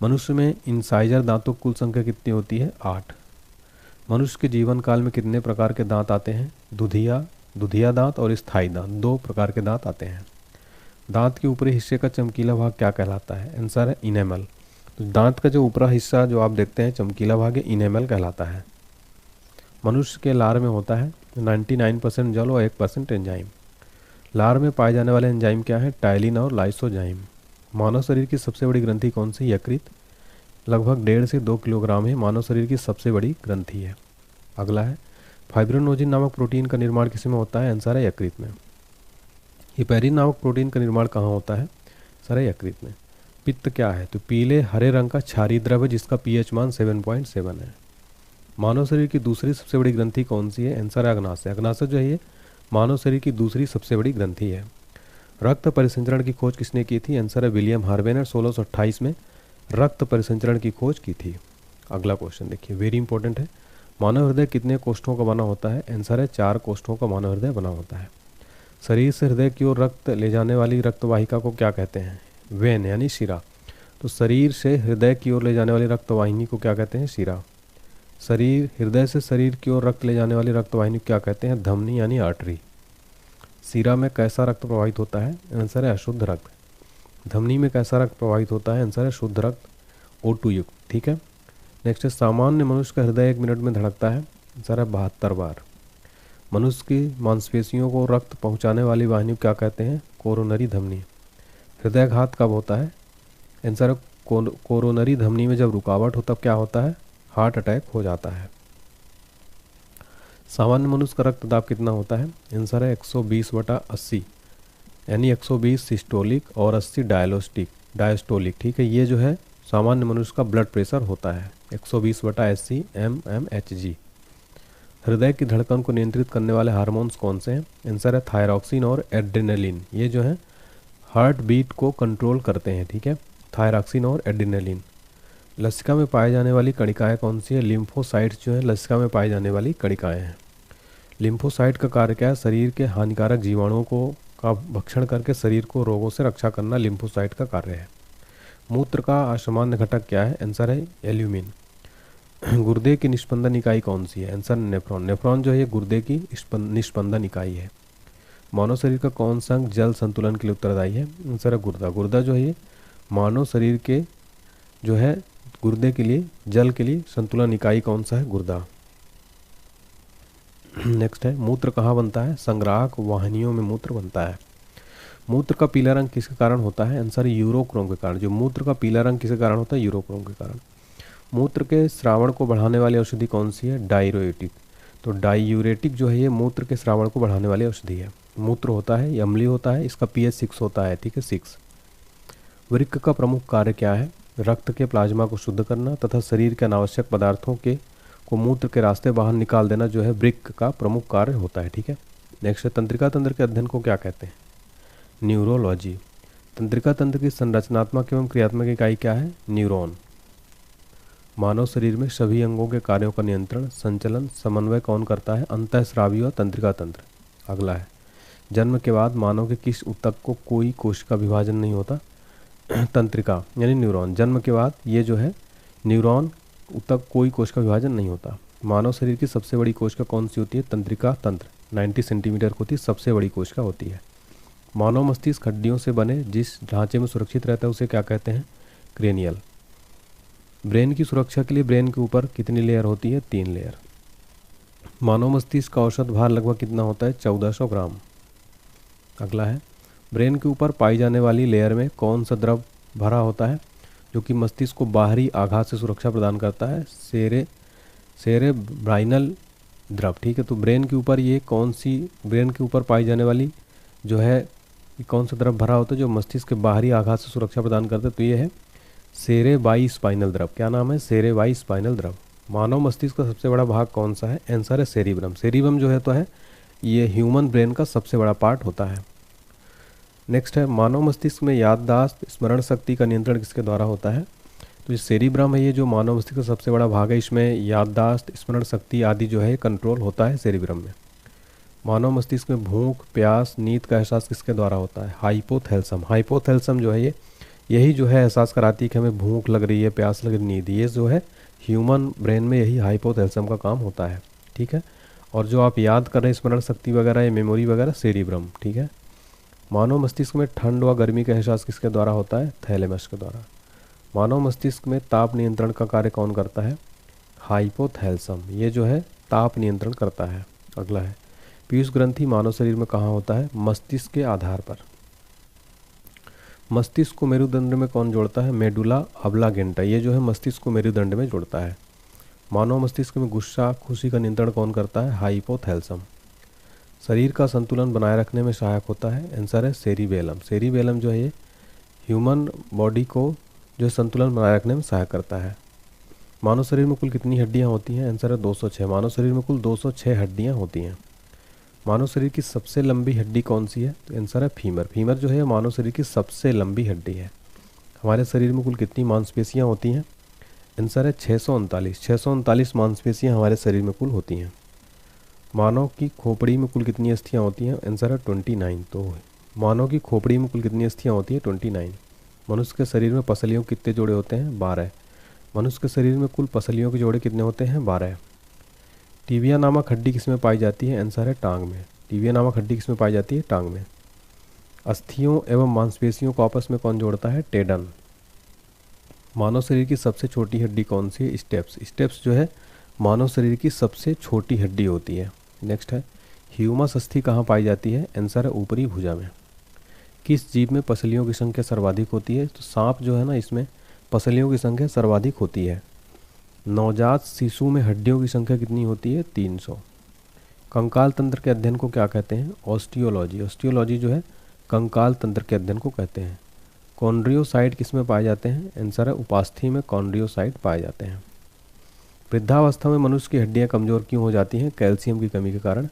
मनुष्य में इंसाइजर दांतों की कुल संख्या कितनी होती है? 8। मनुष्य के जीवन काल में कितने प्रकार के दांत आते हैं? दुधिया दांत और स्थायी दांत, 2 प्रकार के दांत आते हैं। दांत के ऊपरी हिस्से का चमकीला भाग क्या कहलाता है? आंसर है इनेमल। तो दांत का जो ऊपरा हिस्सा जो आप देखते हैं चमकीला भाग है, इनेमल कहलाता है। मनुष्य के लार में होता है 99% जल और 1% एंजाइम। लार में पाए जाने वाले एंजाइम क्या है? टाइलिन और लाइसोजाइम। मानव शरीर की सबसे बड़ी ग्रंथि कौन सी? यकृत। लगभग 1.5 से 2 किलोग्राम है, मानव शरीर की सबसे बड़ी ग्रंथि है। अगला है फाइब्रोनोजिन नामक प्रोटीन का निर्माण किस में होता है? आंसर है यकृत में। हिपैरिन नामक प्रोटीन का निर्माण कहाँ होता है? सर है यकृत में। पित्त क्या है? तो पीले हरे रंग का क्षारीय द्रव्य जिसका पीएच मान 7.7 है। मानव शरीर की दूसरी सबसे बड़ी ग्रंथि कौन सी है? आंसर है अग्नाशय। अग्नाशय जो है ये मानव शरीर की दूसरी सबसे बड़ी ग्रंथि है। रक्त परिसंचरण की खोज किसने की थी? आंसर है विलियम हार्वे ने 1628 में रक्त परिसंचरण की खोज की थी। अगला क्वेश्चन देखिए, वेरी इंपॉर्टेंट है। मानव हृदय कितने कोष्ठों का बना होता है? आंसर है 4 कोष्ठों का मानव हृदय बना होता है। शरीर से हृदय की ओर रक्त ले जाने वाली रक्तवाहिका को क्या कहते हैं? वेन यानी शिरा। तो शरीर से हृदय की ओर ले जाने वाली रक्तवाहिनी को क्या कहते हैं? शिरा। हृदय से शरीर की ओर रक्त ले जाने वाली रक्तवाहिनी को क्या कहते हैं? धमनी यानी आर्टरी। शिरा में कैसा रक्त प्रवाहित होता है? आंसर है अशुद्ध रक्त। धमनी में कैसा रक्त प्रवाहित होता है? आंसर है शुद्ध रक्त, O2 युक्त। ठीक है, नेक्स्ट है सामान्य मनुष्य का हृदय 1 मिनट में धड़कता है? आंसर है 72 बार। मनुष्य की मांसपेशियों को रक्त पहुंचाने वाली वाहिनी को क्या कहते हैं? कोरोनरी धमनी। हृदयघात कब होता है? आंसर है कोरोनरी धमनी में जब रुकावट हो तब क्या होता है? हार्ट अटैक हो जाता है। सामान्य मनुष्य का रक्त दाब कितना होता है? आंसर है 120/80 यानी 120 सिस्टोलिक और 80 डायस्टोलिक। ठीक है, ये जो है सामान्य मनुष्य का ब्लड प्रेशर होता है 120/80 mmHg। हृदय की धड़कन को नियंत्रित करने वाले हार्मोन्स कौन से हैं? आंसर है थायरॉक्सिन और एड्रेनलिन। ये जो है हार्ट बीट को कंट्रोल करते हैं। ठीक है, थायरॉक्सिन और एड्रेनलिन। लसिका में पाए जाने वाली कणिकाएं कौन सी है? लिम्फोसाइट्स जो है लसिका में पाई जाने वाली कणिकाएं हैं। लिम्फोसाइट का कार्य क्या है? शरीर के हानिकारक जीवाणुओं का भक्षण करके शरीर को रोगों से रक्षा करना लिम्फोसाइट का कार्य है। मूत्र का असामान्य घटक क्या है? आंसर है एल्यूमिन। गुर्दे की निस्पंदन इकाई कौन सी है? Answer nephron. नेफ्रॉन जो है ये गुर्दे की निस्पंदन इकाई है। मानव शरीर का कौन सा अंग जल संतुलन के लिए उत्तरदायी है? आंसर है गुर्दा। गुर्दा जो है ये मानव शरीर के जो है गुर्दे के लिए जल के लिए संतुलन इकाई कौन सा है? गुर्दा। नेक्स्ट है मूत्र कहाँ बनता है? संग्राहक वाहिनियों में मूत्र बनता है। मूत्र का पीला रंग किसके कारण होता है? आंसर यूरोक्रोम के कारण। जो मूत्र का पीला रंग किसके कारण होता है? यूरोक्रोम के कारण। मूत्र के स्रावण को बढ़ाने वाली औषधि कौन सी है? डाययूरेटिक। तो डाययूरेटिक जो है ये मूत्र के स्रावण को बढ़ाने वाली औषधि है। मूत्र होता है ये अम्लीय होता है, इसका pH 6 होता है। ठीक है, 6। वृक्क का प्रमुख कार्य क्या है? रक्त के प्लाज्मा को शुद्ध करना तथा शरीर के अनावश्यक पदार्थों को मूत्र के रास्ते बाहर निकाल देना जो है वृक्क का प्रमुख कार्य होता है। ठीक है, नेक्स्ट है तंत्रिका तंत्र के अध्ययन को क्या कहते हैं? न्यूरोलॉजी। तंत्रिका तंत्र की संरचनात्मक एवं क्रियात्मक इकाई क्या है? न्यूरॉन। मानव शरीर में सभी अंगों के कार्यों का नियंत्रण, संचलन, समन्वय कौन करता है? अंतःस्रावी और तंत्रिका तंत्र। अगला है जन्म के बाद मानव के किस ऊतक को कोई कोशिका विभाजन नहीं होता? तंत्रिका यानी न्यूरॉन। जन्म के बाद ये जो है न्यूरॉन ऊतक कोई कोशिका विभाजन नहीं होता। मानव शरीर की सबसे बड़ी कोशिका कौन सी होती है? तंत्रिका तंत्र। 90 सेंटीमीटर होती है, सबसे बड़ी कोशिका होती है। मानव मस्तिष्क हड्डियों से बने जिस ढांचे में सुरक्षित रहता है उसे क्या कहते हैं? क्रेनियल। ब्रेन की सुरक्षा के लिए ब्रेन के ऊपर कितनी लेयर होती है? 3 लेयर। मानव मस्तिष्क का औसत भार लगभग कितना होता है? 1400 ग्राम। अगला है ब्रेन के ऊपर पाई जाने वाली लेयर में कौन सा द्रव भरा होता है जो कि मस्तिष्क को बाहरी आघात से सुरक्षा प्रदान करता है? सेरेब्राइनल द्रव। ठीक है, तो ब्रेन के ऊपर ये कौन सी ब्रेन के ऊपर पाई जाने वाली जो है कौन सा द्रव भरा होता है जो मस्तिष्क के बाहरी आघात से सुरक्षा प्रदान करता है? तो ये है सेरेबाइस्पाइनल द्रव। क्या नाम है? सेरेबाइस्पाइनल द्रव। मानव मस्तिष्क का सबसे बड़ा भाग कौन सा है? आंसर है सेरिब्रम। सेरिब्रम जो है तो है ये ह्यूमन ब्रेन का सबसे बड़ा पार्ट होता है। नेक्स्ट है मानव मस्तिष्क में याददाश्त स्मरण शक्ति का नियंत्रण किसके द्वारा होता है? तो ये सेरिब्रम है, ये जो मानव मस्तिष्क का सबसे बड़ा भाग है, इसमें याददाश्त स्मरण शक्ति आदि जो है कंट्रोल होता है सेरिब्रम में। मानव मस्तिष्क में भूख प्यास नींद का एहसास किसके द्वारा होता है? हाइपोथैलेमस। हाइपोथैलेमस जो है यही जो है एहसास कराती है कि हमें भूख लग रही है, प्यास लग रही है, नींद। ये जो है ह्यूमन ब्रेन में यही हाइपोथैलेमस का काम होता है, ठीक है। और जो आप याद कर रहे हैं स्मरण शक्ति वगैरह या मेमोरी वगैरह, सेरिब्रम, ठीक है। मानव मस्तिष्क में ठंड व गर्मी का एहसास किसके द्वारा होता है? थैलेमस के द्वारा। मानव मस्तिष्क में ताप नियंत्रण का कार्य कौन करता है? हाइपोथैलेमस, ये जो है ताप नियंत्रण करता है। अगला है पीयूष ग्रंथि मानव शरीर में कहाँ होता है? मस्तिष्क के आधार पर। मस्तिष्क को मेरुदंड में कौन जोड़ता है? मेडुला ऑब्लांगेटा, ये जो है मस्तिष्क को मेरुदंड में जोड़ता है। मानव मस्तिष्क में गुस्सा खुशी का नियंत्रण कौन करता है? हाइपोथैलेमस। शरीर का संतुलन बनाए रखने में सहायक होता है? आंसर है सेरिबेलम। सेरिबेलम जो है ये ह्यूमन बॉडी को जो संतुलन बनाए रखने में सहायक करता है। मानव शरीर में कुल कितनी हड्डियां होती हैं? आंसर है 206। मानव शरीर में कुल 206 हड्डियां होती हैं। मानव शरीर की सबसे लंबी हड्डी कौन सी है? तो आंसर है फीमर। फीमर जो है मानव शरीर की सबसे लंबी हड्डी है। हमारे शरीर में कुल कितनी मांसपेशियां होती हैं? आंसर है 639। 639 मांसपेशियां हमारे शरीर में कुल होती हैं। मानव की खोपड़ी में कुल कितनी अस्थियां होती हैं? आंसर है 29। तो मानव की खोपड़ी में कुल कितनी अस्थियां होती हैं? 29। मनुष्य के शरीर में पसलियों के कितने जोड़े होते हैं? 12। मनुष्य के शरीर में कुल पसलियों के जोड़े कितने होते हैं? 12। टीबिया नामक हड्डी किसमें पाई जाती है? आंसर है टांग में। टीबिया नामक हड्डी किसमें पाई जाती है? टांग में। अस्थियों एवं मांसपेशियों को आपस में कौन जोड़ता है? टेंडन। मानव शरीर की सबसे छोटी हड्डी कौन सी है? स्टेप्स। स्टेप्स जो है मानव शरीर की सबसे छोटी हड्डी होती है। नेक्स्ट है ह्यूमस अस्थि कहाँ पाई जाती है? आंसर है ऊपरी भुजा में। किस जीव में पसलियों की संख्या सर्वाधिक होती है? तो सांप जो है ना, इसमें पसलियों की संख्या सर्वाधिक होती है। नवजात शिशु में हड्डियों की संख्या कितनी होती है? 300। कंकाल तंत्र के अध्ययन को क्या कहते हैं? ऑस्टियोलॉजी। ऑस्टियोलॉजी जो है कंकाल तंत्र के अध्ययन को कहते हैं। कॉन्ड्रियोसाइट किस में पाए जाते हैं? आंसर है उपास्थि में कॉन्ड्रियोसाइट पाए जाते हैं। वृद्धावस्था में मनुष्य की हड्डियां कमजोर क्यों हो जाती हैं? कैल्शियम की कमी के कारण।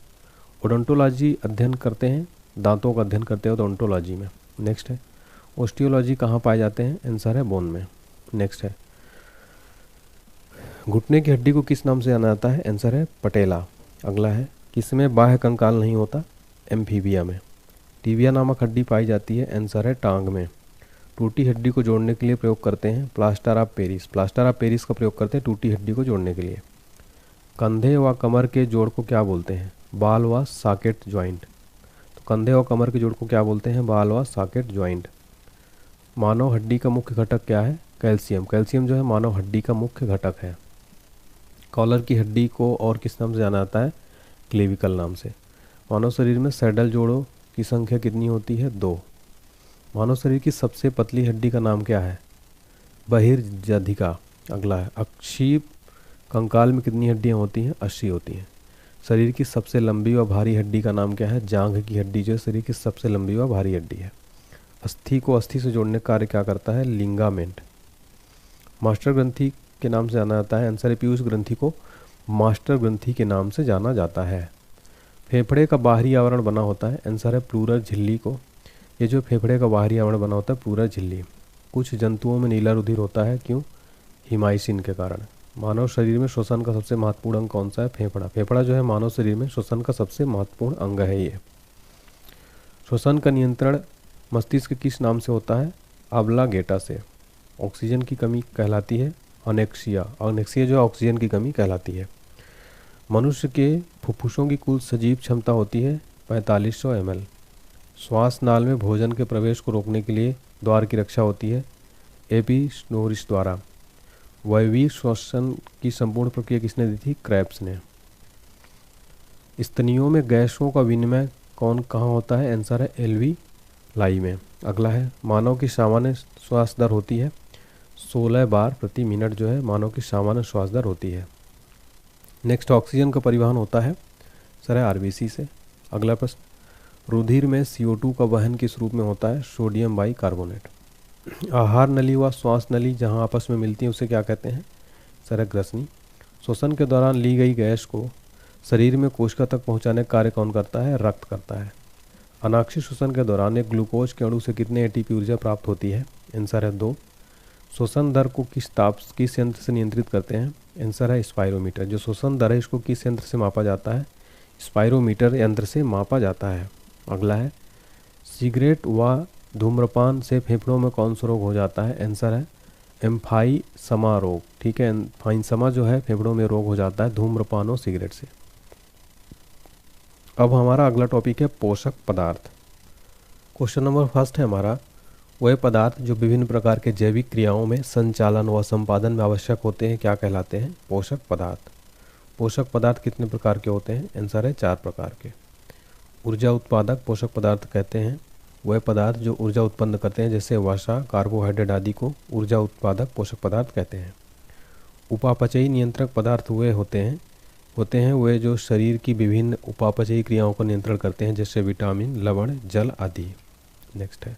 ओडोंटोलॉजी अध्ययन करते हैं, दांतों का अध्ययन करते हैं ओडोंटोलॉजी में। नेक्स्ट है ऑस्टियोलॉजी कहाँ पाए जाते हैं? आंसर है बोन में। नेक्स्ट है घुटने की हड्डी को किस नाम से जाना जाता है? आंसर है पटेला। अगला है किसमें बाह्य कंकाल नहीं होता? एम्फीबिया में। टीबिया नामक हड्डी पाई जाती है? आंसर है टांग में। टूटी हड्डी को जोड़ने के लिए प्रयोग करते हैं plaster of Paris. Plaster of Paris का प्रयोग करते हैं टूटी हड्डी को जोड़ने के लिए। कंधे व कमर के जोड़ को क्या बोलते हैं? बाल व सॉकेट ज्वाइंट। तो कंधे और कमर के जोड़ को क्या बोलते हैं? बाल व सॉकेट ज्वाइंट। मानव हड्डी का मुख्य घटक क्या है? कैल्शियम। कैल्शियम जो है मानव हड्डी का मुख्य घटक है। कॉलर की हड्डी को और किस नाम से जाना जाता है? क्लेविकल नाम से। मानव शरीर में सैडल जोड़ों की संख्या कितनी होती है? 2। मानव शरीर की सबसे पतली हड्डी का नाम क्या है? बहिर्जधिका। अगला है अक्षीय कंकाल में कितनी हड्डियां होती हैं? 80 होती हैं। शरीर की सबसे लंबी व भारी हड्डी का नाम क्या है? जांघ की हड्डी जो है शरीर की सबसे लंबी व भारी हड्डी है। अस्थि को अस्थि से जोड़ने का कार्य क्या करता है? लिंगामेंट। मास्टर ग्रंथि के नाम से जाना जाता है? आंसर है पीयूष ग्रंथि को मास्टर ग्रंथि के नाम से जाना जाता है। फेफड़े का बाहरी आवरण बना होता है? आंसर है प्लूरल झिल्ली को। ये जो फेफड़े का बाहरी आवरण बना होता है प्लूरल झिल्ली। कुछ जंतुओं में नीला रुधिर होता है, क्यों? हिमाइसिन के कारण। मानव शरीर में श्वसन का सबसे महत्वपूर्ण अंग कौन सा है? फेफड़ा। फेफड़ा जो है मानव शरीर में श्वसन का सबसे महत्वपूर्ण अंग है। ये श्वसन का नियंत्रण मस्तिष्क किस नाम से होता है? ऑब्लांगेटा से। ऑक्सीजन की कमी कहलाती है अनेक्सिया। अनेक्सिया जो है ऑक्सीजन की कमी कहलाती है। मनुष्य के फुफ्फुसों की कुल सजीव क्षमता होती है 4500 ml। श्वास नाल में भोजन के प्रवेश को रोकने के लिए द्वार की रक्षा होती है एपिस्नोरिस द्वारा। वायवीय श्वसन की संपूर्ण प्रक्रिया किसने दी थी? क्रेब्स ने। स्तनियों में गैसों का विनिमय कहाँ होता है? आंसर है एल्विलाई में। अगला है मानव की सामान्य श्वास दर होती है 16 बार प्रति मिनट जो है मानव की सामान्य श्वास दर होती है। नेक्स्ट ऑक्सीजन का परिवहन होता है सर है आरबीसी से। अगला प्रश्न रुधिर में CO2 का वहन किस रूप में होता है? Sodium bicarbonate. आहार नली व श्वास नली जहां आपस में मिलती है उसे क्या कहते हैं? सर है ग्रसनी। श्वसन के दौरान ली गई गैस को शरीर में कोशिका तक पहुंचाने का कार्य कौन करता है? रक्त करता है। अनाक्षी श्वसन के दौरान एक ग्लूकोज के अणु से कितने एटीपी ऊर्जा प्राप्त होती है? आंसर है 2। श्वसन दर को किस यंत्र से नियंत्रित करते हैं? आंसर है स्पायरोमीटर। जो श्वसन दर है इसको किस यंत्र से मापा जाता है? स्पायरोमीटर यंत्र से मापा जाता है। अगला है, सिगरेट व धूम्रपान से फेफड़ों में कौन सा रोग हो जाता है? आंसर है एम्फाइसमा रोग। ठीक है, एम्फाइसमा जो है फेफड़ों में रोग हो जाता है धूम्रपान और सिगरेट से। अब हमारा अगला टॉपिक है पोषक पदार्थ। क्वेश्चन नंबर फर्स्ट है हमारा, वह पदार्थ जो विभिन्न प्रकार के जैविक क्रियाओं में संचालन व संपादन में आवश्यक होते हैं क्या कहलाते हैं? पोषक पदार्थ। पोषक पदार्थ कितने प्रकार के होते हैं? आंसर है 4 प्रकार के। ऊर्जा उत्पादक पोषक पदार्थ कहते हैं वह पदार्थ जो ऊर्जा उत्पन्न करते हैं, जैसे वसा, कार्बोहाइड्रेट आदि को ऊर्जा उत्पादक पोषक पदार्थ कहते हैं। उपापचयी नियंत्रक पदार्थ वे होते हैं वे जो शरीर की विभिन्न उपापचयी क्रियाओं को नियंत्रण करते हैं, जैसे विटामिन, लवण, जल आदि। नेक्स्ट है,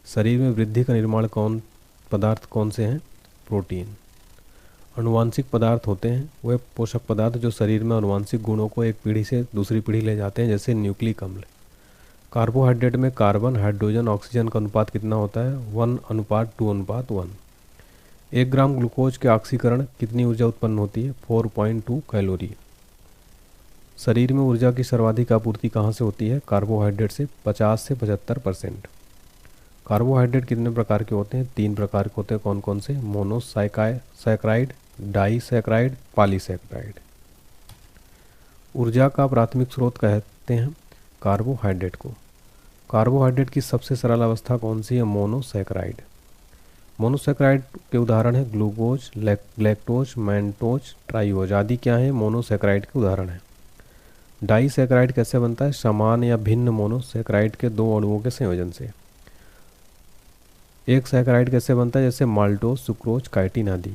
शरीर में वृद्धि का निर्माण पदार्थ कौन से हैं? प्रोटीन। अनुवांशिक पदार्थ होते हैं वे पोषक पदार्थ जो शरीर में अनुवांशिक गुणों को एक पीढ़ी से दूसरी पीढ़ी ले जाते हैं, जैसे न्यूक्लिक अम्ल। कार्बोहाइड्रेट में कार्बन, हाइड्रोजन, ऑक्सीजन का अनुपात कितना होता है? 1:2:1। 1 ग्राम ग्लूकोज के ऑक्सीकरण कितनी ऊर्जा उत्पन्न होती है? 4.2 कैलोरी। शरीर में ऊर्जा की सर्वाधिक आपूर्ति कहाँ से होती है? कार्बोहाइड्रेट से 50 से 75%। कार्बोहाइड्रेट कितने प्रकार के होते हैं? 3 प्रकार के होते हैं। कौन कौन से? Monosaccharide, disaccharide, polysaccharide. ऊर्जा का प्राथमिक स्रोत कहते हैं कार्बोहाइड्रेट को। कार्बोहाइड्रेट की सबसे सरल अवस्था कौन सी है? मोनोसैकराइड। मोनोसैकराइड के उदाहरण है ग्लूकोज, लैक्टोज, मैंटोज, ट्राइओज आदि क्या है? मोनोसैकराइड के उदाहरण है। डाइसैकराइड कैसे बनता है? समान या भिन्न मोनोसैकराइड के 2 अणुओं के संयोजन से। एक सैकराइड कैसे बनता है? जैसे माल्टोज, सुक्रोज, काइटिन आदि।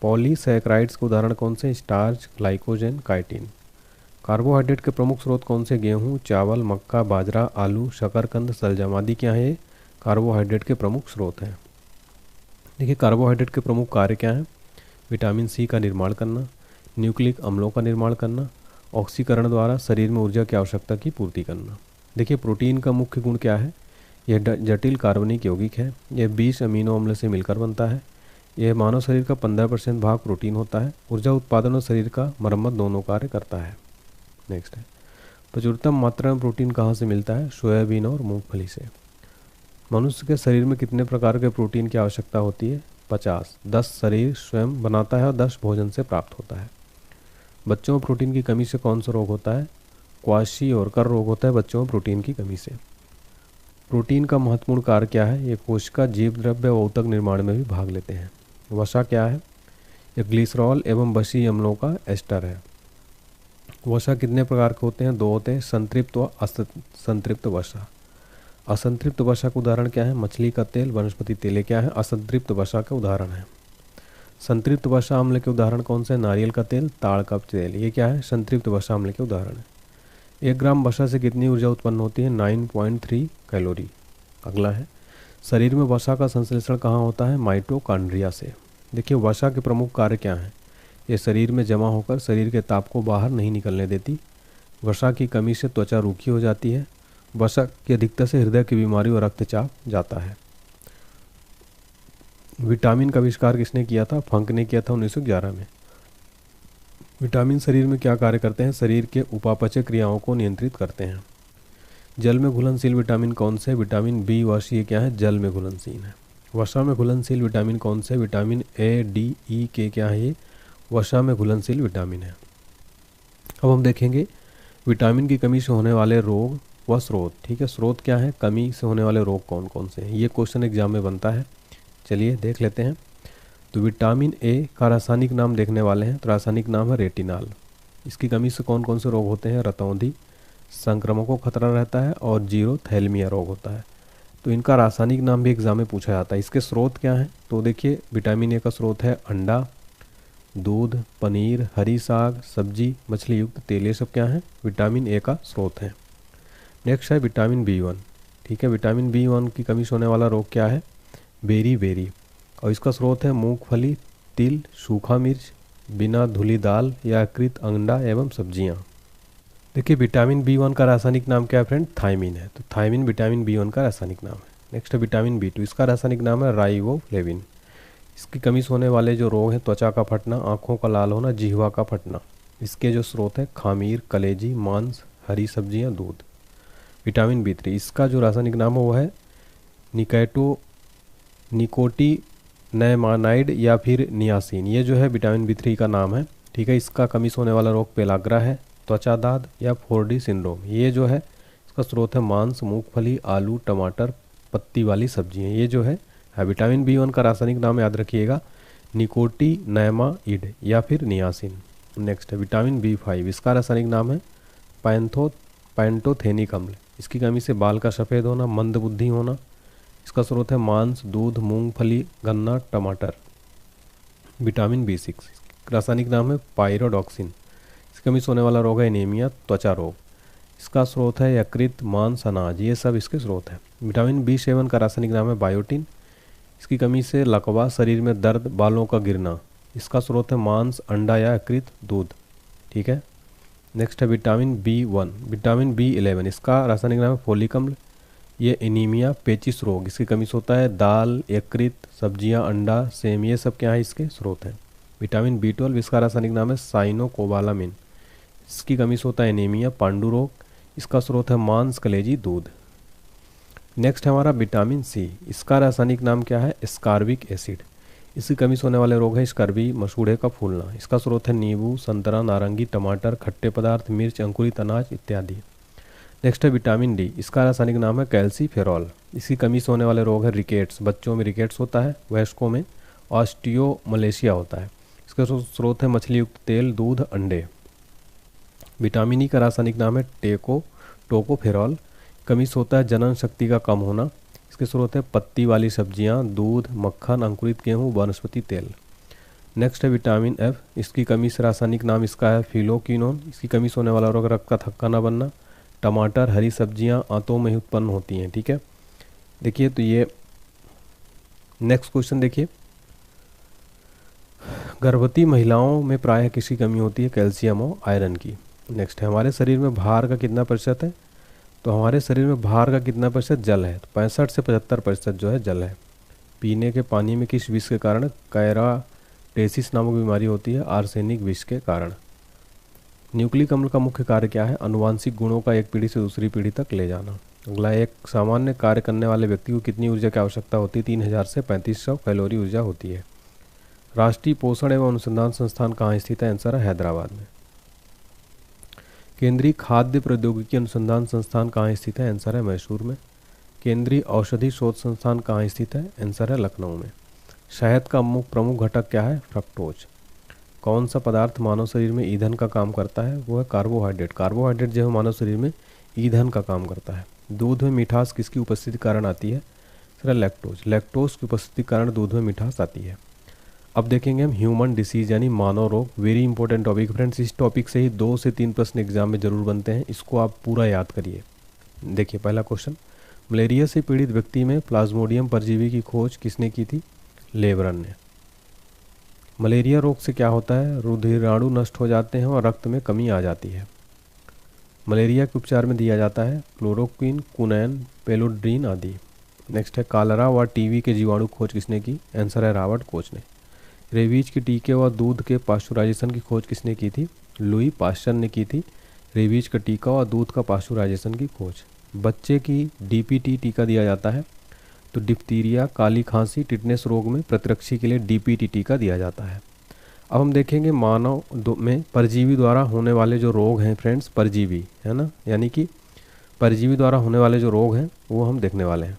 पॉलीसैकराइड्स के उदाहरण कौन से? Starch, glycogen, chitin. कार्बोहाइड्रेट के प्रमुख स्रोत कौन से? गेहूं, चावल, मक्का, बाजरा, आलू, शकरकंद, सलजम आदि क्या है? कार्बोहाइड्रेट के प्रमुख स्रोत हैं। देखिए, कार्बोहाइड्रेट के प्रमुख कार्य क्या हैं? विटामिन सी का निर्माण करना, न्यूक्लिक अम्लों का निर्माण करना, ऑक्सीकरण द्वारा शरीर में ऊर्जा की आवश्यकता की पूर्ति करना। देखिए, प्रोटीन का मुख्य गुण क्या है? यह जटिल कार्बनिक यौगिक है। यह 20 अमीनो अम्ल से मिलकर बनता है। यह मानव शरीर का 15% भाग प्रोटीन होता है। ऊर्जा उत्पादन और शरीर का मरम्मत दोनों कार्य करता है। नेक्स्ट है, प्रचुरतम मात्रा में प्रोटीन कहाँ से मिलता है? सोयाबीन और मूंगफली से। मनुष्य के शरीर में कितने प्रकार के प्रोटीन की आवश्यकता होती है? 50। 10 शरीर स्वयं बनाता है और 10 भोजन से प्राप्त होता है। बच्चों में प्रोटीन की कमी से कौन सा रोग होता है? क्वाशियोरकर रोग होता है बच्चों में प्रोटीन की कमी से। प्रोटीन का महत्वपूर्ण कार्य क्या है? ये कोशिका जीव द्रव्य व ऊतक निर्माण में भी भाग लेते हैं। वसा क्या है? यह ग्लिसरॉल एवं बसी अम्लों का एस्टर है। वसा कितने प्रकार के होते हैं? 2 होते हैं, संतृप्त व असंतृप्त वसा। असंतृप्त वसा का उदाहरण क्या है? मछली का तेल, वनस्पति तेल क्या है? असंतृप्त वसा का उदाहरण है। संतृप्त वसा अम्ल के उदाहरण कौन से? नारियल का तेल, ताड़ का तेल, ये क्या है? संतृप्त वसा अम्ल के उदाहरण है। 1 ग्राम वसा से कितनी ऊर्जा उत्पन्न होती है? 9.3 कैलोरी। अगला है, शरीर में वसा का संश्लेषण कहाँ होता है? माइटोकॉन्ड्रिया से। देखिए, वसा के प्रमुख कार्य क्या हैं? ये शरीर में जमा होकर शरीर के ताप को बाहर नहीं निकलने देती। वसा की कमी से त्वचा रूखी हो जाती है। वसा की अधिकता से हृदय की बीमारी और रक्तचाप जाता है। विटामिन का आविष्कार किसने किया था? फंक ने किया था 1911 में। विटामिन शरीर में क्या कार्य करते हैं? शरीर के उपापचय क्रियाओं को नियंत्रित करते हैं। जल में घुलनशील विटामिन कौन से? विटामिन बी व सी क्या है? जल में घुलनशील है। वसा में घुलनशील विटामिन कौन से? विटामिन ए, डी, ई के क्या है? ये वसा में घुलनशील विटामिन है। अब हम देखेंगे विटामिन की कमी से होने वाले रोग व स्रोत। ठीक है, स्रोत क्या है? कमी से होने वाले रोग कौन कौन से हैं? ये क्वेश्चन एग्जाम में बनता है। चलिए देख लेते हैं। तो विटामिन ए का रासायनिक नाम देखने वाले हैं। तो रासायनिक नाम है रेटिनाल। इसकी कमी से कौन कौन से रोग होते हैं? रतौंधी, संक्रमकों को खतरा रहता है और जीरोथैलेमिया रोग होता है। तो इनका रासायनिक नाम भी एग्जाम में पूछा जाता है। इसके स्रोत क्या हैं? तो देखिए, विटामिन ए का स्रोत है अंडा, दूध, पनीर, हरी साग, सब्जी, मछली युक्त तेल, ये सब क्या है? विटामिन ए का स्रोत है। नेक्स्ट है विटामिन B1। ठीक है, विटामिन B1 की कमी से होने वाला रोग क्या है? बेरी, और इसका स्रोत है मूंगफली, तिल, सूखा मिर्च, बिना धुली दाल या कृत अंडा एवं सब्जियां। देखिए विटामिन B1 का रासायनिक नाम क्या है फ्रेंड, थायमिन है। तो थायमिन विटामिन B1 का रासायनिक नाम है। नेक्स्ट है विटामिन B2, इसका रासायनिक नाम है राइबोफ्लेविन। इसकी कमी से होने वाले जो रोग हैं, त्वचा का फटना, आँखों का लाल होना, जिह्वा का फटना, इसके जो स्रोत हैं खामीर, कलेजी, मांस, हरी सब्जियां, दूध। विटामिन B3, इसका जो रासायनिक नाम है वो है निकोटिनैमाइड या फिर नियासिन। ये जो है विटामिन B3 का नाम है, ठीक है। इसका कमी से होने वाला रोग पेलाग्रा है, त्वचा दाद या 4D सिंड्रोम। ये जो है इसका स्रोत है मांस, मूंगफली, आलू, टमाटर, पत्ती वाली सब्जियां। ये जो है विटामिन B1 का रासायनिक नाम याद रखिएगा निकोटिनैमाइड या फिर नियासिन। नेक्स्ट है विटामिन B5, इसका रासायनिक नाम है पैंटोथेनिक अम्ल। इसकी कमी से बाल का सफ़ेद होना, मंद बुद्धि होना। इसका स्रोत है मांस, दूध, मूंगफली, गन्ना, टमाटर। विटामिन B6, रासायनिक नाम है पायरोडॉक्सिन। इसकी कमी से होने वाला रोग है एनीमिया, त्वचा रोग। इसका स्रोत है यकृत, मांस, अनाज। ये सब इसके स्रोत हैं। विटामिन B7 का रासायनिक नाम है बायोटिन। इसकी कमी से लकवा, शरीर में दर्द, बालों का गिरना। इसका स्रोत है मांस, अंडा या यकृत, दूध, ठीक है। नेक्स्ट है विटामिन B1, विटामिन B11, इसका रासायनिक नाम है फोलिक अम्ल। ये एनीमिया, पेचिश रोग, इसकी कमी से होता है। दाल, यकृत, सब्जियां, अंडा, सेम, ये सब क्या है इसके स्रोत हैं। विटामिन B12, इसका रासायनिक नाम है साइनोकोबालामिन। इसकी कमी से होता है एनीमिया, पांडु रोग। इसका स्रोत है मांस, कलेजी, दूध। नेक्स्ट है हमारा विटामिन C, इसका रासायनिक नाम क्या है, स्कारबिक एसिड। इसकी कमी से होने वाले रोग है स्कर्वी, मसूड़े का फूलना। इसका स्रोत है नींबू, संतरा, नारंगी, टमाटर, खट्टे पदार्थ, मिर्च, अंकुरित अनाज इत्यादि। नेक्स्ट है विटामिन D, इसका रासायनिक नाम है कैल्सीफेरॉल। इसकी कमी से होने वाले रोग है रिकेट्स, बच्चों में रिकेट्स होता है, वयस्कों में ऑस्टियोमलेशिया होता है। इसका स्रोत है मछली युक्त तेल, दूध, अंडे। विटामिन E का रासायनिक नाम है टोकोफेरॉल। कमी से होता है जनन शक्ति का कम होना। इसके स्रोत है पत्ती वाली सब्जियां, दूध, मक्खन, अंकुरित गेहूं, वनस्पति तेल। नेक्स्ट है विटामिन F, इसकी कमी से रासायनिक नाम इसका है फिलोक्विनोन। इसकी कमी से होने वाला रोग रक्त का थक्का न बनना। टमाटर, हरी सब्जियां आंतों में ही उत्पन्न होती हैं, ठीक है। देखिए तो ये नेक्स्ट क्वेश्चन देखिए, गर्भवती महिलाओं में प्रायः किसकी कमी होती है, कैल्शियम और आयरन की। नेक्स्ट है हमारे शरीर में भार का कितना प्रतिशत है, तो हमारे शरीर में भार का कितना प्रतिशत जल है, तो 65 से 75% जो है जल है। पीने के पानी में किस विष के कारण कैराटेसिस नामक बीमारी होती है, आर्सेनिक विष के कारण। न्यूक्लिक अम्ल का मुख्य कार्य क्या है, अनुवांशिक गुणों का एक पीढ़ी से दूसरी पीढ़ी तक ले जाना। अगला, एक सामान्य कार्य करने वाले व्यक्ति को कितनी ऊर्जा की आवश्यकता होती है, 3000 से 3500 कैलोरी ऊर्जा होती है। राष्ट्रीय पोषण एवं अनुसंधान संस्थान कहाँ स्थित है, आंसर है हैदराबाद में। केंद्रीय खाद्य प्रौद्योगिकी अनुसंधान संस्थान कहाँ स्थित है, आंसर है मैसूर में। केंद्रीय औषधि शोध संस्थान कहाँ स्थित है, आंसर है लखनऊ में। शहद का प्रमुख घटक क्या है, फ्रक्टोज। कौन सा पदार्थ मानव शरीर में ईंधन का काम करता है, वो है कार्बोहाइड्रेट। कार्बोहाइड्रेट जो है मानव शरीर में ईंधन का काम करता है। दूध में मिठास किसकी उपस्थिति के कारण आती है, सर लैक्टोज। लैक्टोज की उपस्थिति के कारण दूध में मिठास आती है। अब देखेंगे हम ह्यूमन डिसीज यानी मानव रोग, वेरी इंपॉर्टेंट टॉपिक फ्रेंड्स। इस टॉपिक से ही 2 से 3 प्रश्न एग्जाम में जरूर बनते हैं, इसको आप पूरा याद करिए। देखिए पहला क्वेश्चन, मलेरिया से पीड़ित व्यक्ति में प्लाज्मोडियम परजीवी की खोज किसने की थी, लेबरन ने। मलेरिया रोग से क्या होता है, रुधिराणु नष्ट हो जाते हैं और रक्त में कमी आ जाती है। मलेरिया के उपचार में दिया जाता है क्लोरोक्विन, कुनैन, पेलोड्रीन आदि। नेक्स्ट है कालरा व टीबी के जीवाणु खोज किसने की, आंसर है रॉबर्ट कोच ने। रेबीज के टीके व दूध के पाश्चुराइजेशन की खोज किसने की थी, लुई पाश्चर ने की थी रेबीज का टीका और दूध का पाश्चुराइजेशन की खोज। बच्चे की डीपीटी टीका दिया जाता है, तो डिप्थीरिया, काली खांसी, टिटनेस रोग में प्रतिरक्षी के लिए डीपीटी टीका दिया जाता है। अब हम देखेंगे मानव में परजीवी द्वारा होने वाले जो रोग हैं फ्रेंड्स, परजीवी है ना, यानी कि परजीवी द्वारा होने वाले जो रोग हैं वो हम देखने वाले हैं।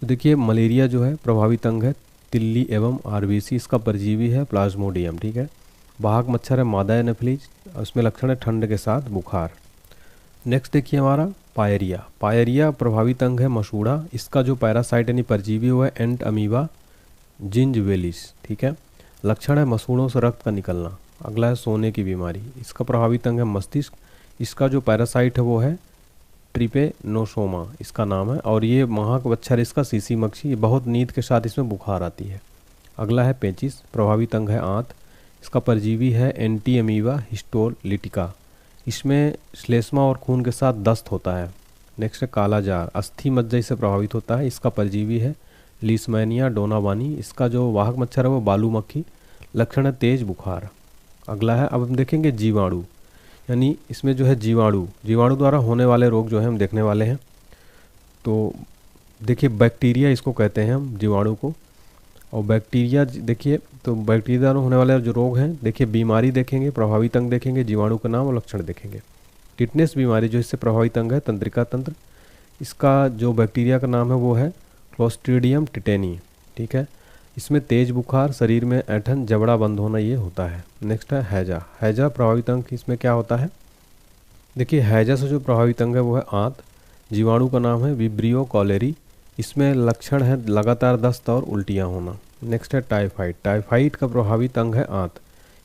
तो देखिए मलेरिया जो है प्रभावित अंग है तिल्ली एवं आरबीसी, इसका परजीवी है प्लाज्मोडियम, ठीक है। वाहक मच्छर है मादा एनोफिलीज, उसमें लक्षण है ठंड के साथ बुखार। नेक्स्ट देखिए हमारा पायरिया। पायरिया प्रभावित अंग है मसूड़ा, इसका जो पैरासाइट यानी परजीवी हुआ है एंट अमीबा जिंजवेलिस, ठीक है। लक्षण है मसूड़ों से रक्त का निकलना। अगला है सोने की बीमारी, इसका प्रभावित अंग है मस्तिष्क, इसका जो पैरासाइट है वो है ट्रिपेनोसोमा इसका नाम है, और ये वाहक मच्छर इसका सीसी मक्खी, बहुत नींद के साथ इसमें बुखार आती है। अगला है पेचिस, प्रभावित अंग है आंत, इसका परजीवी है एंटी अमीबा हिस्टोलिटिका, इसमें श्लेष्मा और खून के साथ दस्त होता है। नेक्स्ट है काला जार, अस्थि मज्जा से प्रभावित होता है, इसका परजीवी है लीशमैनिया डोनावानी, इसका जो वाहक मच्छर है वो बालू मक्खी, लक्षण है तेज बुखार। अगला है, अब हम देखेंगे जीवाणु, यानी इसमें जो है जीवाणु द्वारा होने वाले रोग जो है हम देखने वाले हैं। तो देखिए बैक्टीरिया इसको कहते हैं हम जीवाणु को, और बैक्टीरिया देखिए, तो बैक्टीरिया द्वारा होने वाले जो रोग हैं, देखिए बीमारी देखेंगे, प्रभावित अंग देखेंगे, जीवाणु का नाम और लक्षण देखेंगे। टिटनेस बीमारी जो इससे प्रभावित अंग है तंत्रिका तंत्र, इसका जो बैक्टीरिया का नाम है वो है क्लोस्ट्रीडियम टिटेनी, ठीक है। इसमें तेज बुखार, शरीर में ऐंठन, जबड़ा बंद होना ये होता है। नेक्स्ट है हैजा प्रभावित अंग, इसमें क्या होता है, देखिए हैजा से जो प्रभावित अंग है वो है आंत, जीवाणु का नाम है विब्रियो कॉलेरी, इसमें लक्षण है लगातार दस्त और उल्टियाँ होना। नेक्स्ट है टाइफाइड का प्रभावित अंग है आंत,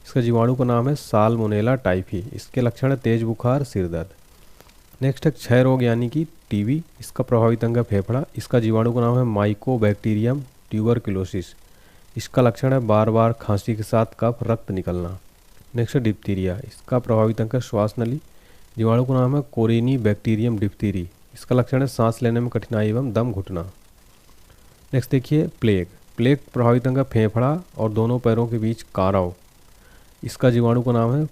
इसका जीवाणु का नाम है साल्मोनेला टाइफी, इसके लक्षण है तेज बुखार, सिर दर्द। नेक्स्ट है क्षय रोग यानी कि टीबी, इसका प्रभावित अंग है फेफड़ा, इसका जीवाणु का नाम है माइकोबैक्टीरियम ट्यूबरक्लोसिस, इसका लक्षण है बार बार खांसी के साथ कफ, रक्त निकलना। नेक्स्ट है डिप्थीरिया, इसका प्रभावित अंग है श्वास नली, जीवाणु का नाम है कोरिनी बैक्टीरियम डिप्थीरी, इसका लक्षण है सांस लेने में कठिनाई एवं दम घुटना। नेक्स्ट देखिए प्लेग प्रभावित अंग है फेफड़ा और दोनों पैरों के बीच काराव, इसका जीवाणु का नाम है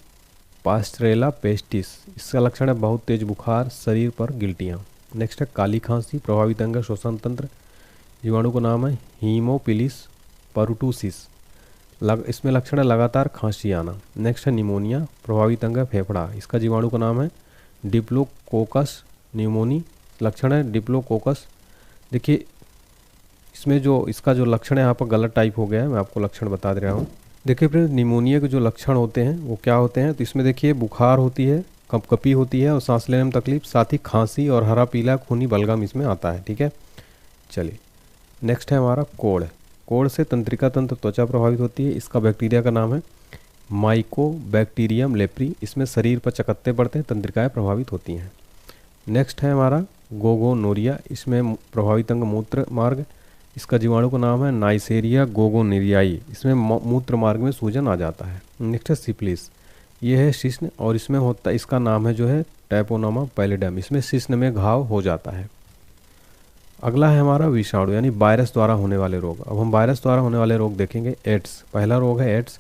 पास्टरेला पेस्टिस, इसका लक्षण है बहुत तेज बुखार, शरीर पर गिल्टियाँ। नेक्स्ट है काली खांसी प्रभावित अंग है श्वसन तंत्र, जीवाणु का नाम है हीमोपिलिस परटूसिस, इसमें लक्षण है लगातार खांसी आना। नेक्स्ट है निमोनिया प्रभावित अंग है फेफड़ा, इसका जीवाणु का नाम है डिप्लोकोकस न्यूमोनी, लक्षण है डिप्लोकोकस। देखिए इसमें जो इसका जो लक्षण है यहाँ पर गलत टाइप हो गया है, मैं आपको लक्षण बता दे रहा हूँ। देखिए फ्रेंड्स, निमोनिया के जो लक्षण होते हैं वो क्या होते हैं, तो इसमें देखिए बुखार होती है, कपकपी होती है और सांस लेने में तकलीफ, साथ ही खांसी और हरा पीला खूनी बलगम इसमें आता है, ठीक है। चलिए नेक्स्ट है हमारा कोढ़ से तंत्रिका तंत्र त्वचा प्रभावित होती है, इसका बैक्टीरिया का नाम है माइकोबैक्टीरियम लेप्री, इसमें शरीर पर चकत्ते पड़ते हैं, तंत्रिकाएँ प्रभावित होती हैं। नेक्स्ट है हमारा गोगोनोरिया, इसमें प्रभावित अंग मूत्र मार्ग, इसका जीवाणु का नाम है नाइसेरिया गोगोनेरियाई, इसमें मूत्र मार्ग में सूजन आ जाता है। नेक्स्ट है सिफिलिस, ये है शिश्न और इसमें होता है, इसका नाम है जो है टैपोनोमा पैलिडम, इसमें शिश्न में घाव हो जाता है। अगला है हमारा विषाणु यानी वायरस द्वारा होने वाले रोग। अब हम वायरस द्वारा होने वाले रोग देखेंगे। एड्स पहला रोग है एड्स,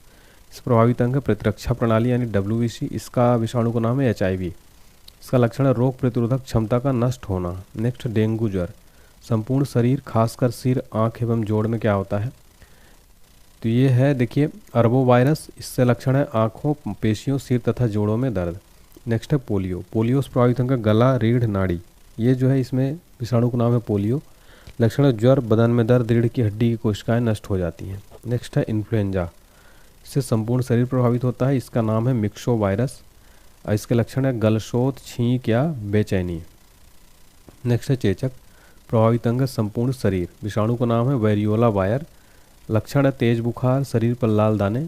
इस प्रभावित अंग है प्रतिरक्षा प्रणाली यानी WBC, इसका विषाणु का नाम है HIV, इसका लक्षण है रोग प्रतिरोधक क्षमता का नष्ट होना। नेक्स्ट डेंगू ज्वर, संपूर्ण शरीर खासकर सिर, आंख एवं जोड़ में क्या होता है, तो ये है देखिए अरबो वायरस, इससे लक्षण है आंखों, पेशियों, सिर तथा जोड़ों में दर्द। नेक्स्ट है पोलियो से प्रभावित अंग गला, रीढ़, नाड़ी, ये जो है इसमें विषाणु का नाम है पोलियो, लक्षण है ज्वर, बदन में दर्द, रीढ़ की हड्डी की कोशिकाएं नष्ट हो जाती हैं। नेक्स्ट है इन्फ्लुएंजा, इससे संपूर्ण शरीर प्रभावित होता है, इसका नाम है मिक्सो वायरस, इसके लक्षण है गलशोथ, छींक या बेचैनी। नेक्स्ट है चेचक, प्रभावित अंग संपूर्ण शरीर, विषाणु का नाम है वेरियोला वायर, लक्षण है तेज बुखार, शरीर पर लाल दाने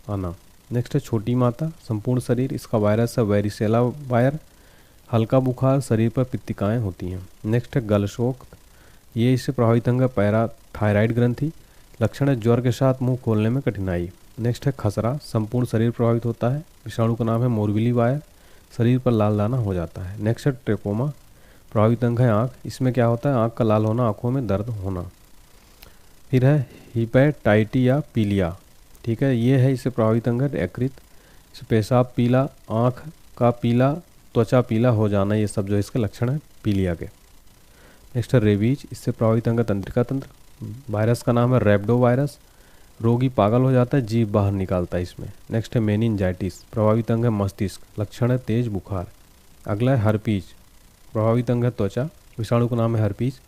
आना। नेक्स्ट है छोटी माता, संपूर्ण शरीर, इसका वायरस है वेरिसेला वायर, हल्का बुखार, शरीर पर पित्तिकाएँ होती हैं। नेक्स्ट है गलशोथ, ये इससे प्रभावित अंग पैराथायराइड ग्रंथि, लक्षण है ज्वर के साथ मुंह खोलने में कठिनाई। नेक्स्ट है खसरा, संपूर्ण शरीर प्रभावित होता है, विषाणु का नाम है मोरविली वायर, शरीर पर लाल दाना हो जाता है। नेक्स्ट है ट्रेकोमा, प्रभावित अंग है आँख, इसमें क्या होता है आँख का लाल होना, आँखों में दर्द होना। फिर है हिपेटाइटी या पीलिया, ठीक है, ये है इससे प्रभावित अंग है यकृत, इसे पेशाब पीला, आँख का पीला, त्वचा पीला हो जाना, ये सब जो इसके लक्षण है पीलिया के। नेक्स्ट है रेबीज, इससे प्रभावित अंग तंत्रिका तंत्र, वायरस का नाम है रैप्डो वायरस, रोगी पागल हो जाता है, जीभ बाहर निकालता है इसमें। नेक्स्ट है मेनिनजाइटिस, प्रभावित अंग है मस्तिष्क, लक्षण है तेज बुखार। अगला है हर्पीज, प्रभावित अंग है त्वचा, विषाणु का नाम है हर्पीज,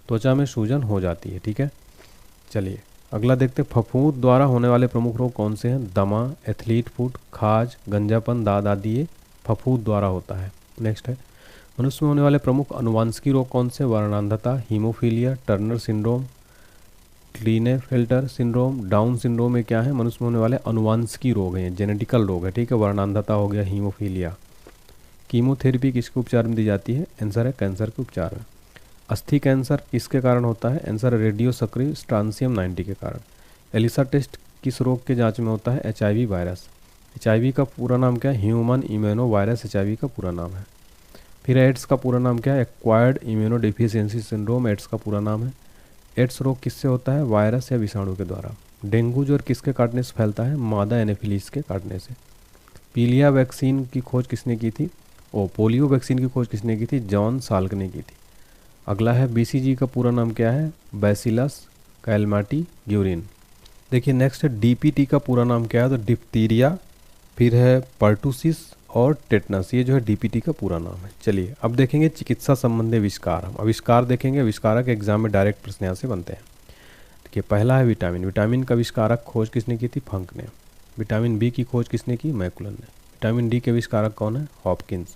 त्वचा में सूजन हो जाती है, ठीक है। चलिए अगला देखते हैं फफूंद द्वारा होने वाले प्रमुख रोग कौन से हैं। दमा, एथलीट फुट, खाज, गंजापन, दाद आदि ये फफूंद द्वारा होता है। नेक्स्ट है मनुष्य में होने वाले प्रमुख अनुवांशिक रोग कौन से। वर्णांधता, haemophilia, Turner syndrome, Klinefelter syndrome, Down syndrome में क्या है मनुष्य में होने वाले अनुवांशिक रोग हैं, जेनेटिकल रोग है, ठीक है। वर्णांधता हो गया, हीमोफीलिया। कीमोथेरेपी किसके उपचार में दी जाती है, आंसर है कैंसर के उपचार में। अस्थि कैंसर किसके कारण होता है, आंसर रेडियो सक्रिय स्ट्रांसियम 90 के कारण। एलिसा टेस्ट किस रोग के जांच में होता है, HIV वायरस। HIV का पूरा नाम क्या है? ह्यूमन इम्यूनो वायरस HIV का पूरा नाम है। फिर एड्स का पूरा नाम क्या है? Acquired immuno deficiency syndrome AIDS का पूरा नाम है। एड्स रोग किससे होता है? वायरस या विषाणु के द्वारा। डेंगू ज्वर किसके काटने से फैलता है? मादा एनोफिलीज के काटने से। पीलिया वैक्सीन की खोज किसने की थी? पोलियो वैक्सीन की खोज किसने की थी? जॉन साल्क ने की थी। अगला है BCG का पूरा नाम क्या है? Bacillus Calmette Guerin. देखिए नेक्स्ट है DPT का पूरा नाम क्या है? तो डिप्थीरिया, फिर है पर्टूसिस और टेटनस, ये जो है DPT का पूरा नाम है। चलिए अब देखेंगे चिकित्सा संबंधी आविष्कार। हम आविष्कार देखेंगे, आविष्कारक एग्जाम में डायरेक्ट प्रश्न यहाँ से बनते हैं। देखिए पहला है विटामिन। विटामिन का आविष्कारक खोज किसने की थी? फंक ने। विटामिन B की खोज किसने की? मैकुलन ने। विटामिन D के आविष्कारक कौन है? हॉपकिंस।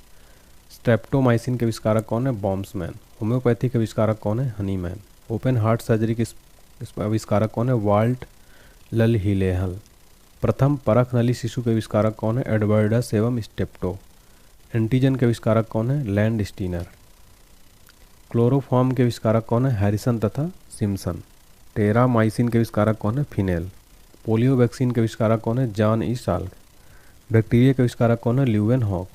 स्ट्रेप्टोमाइसिन के आविष्कारक कौन है? बॉम्समैन। होम्योपैथी के आविष्कारक कौन है? हनीमैन। ओपन हार्ट सर्जरी के आविष्कारक कौन है? वाल्ट ललहिलेहल। प्रथम परख नली शिशु के आविष्कारक कौन है? एडवर्डस एवं स्टेप्टो। एंटीजन के आविष्कारक कौन है? Land Steiner. क्लोरोफॉर्म के आविष्कारक कौन है? हैरिसन तथा सिम्सन। टेरामाइसिन के आविष्कारक कौन है? फिनेल। पोलियो वैक्सीन के आविष्कारक कौन है? John E Salk. बैक्टीरिया के आविष्कारक कौन है? Leeuwen hoc.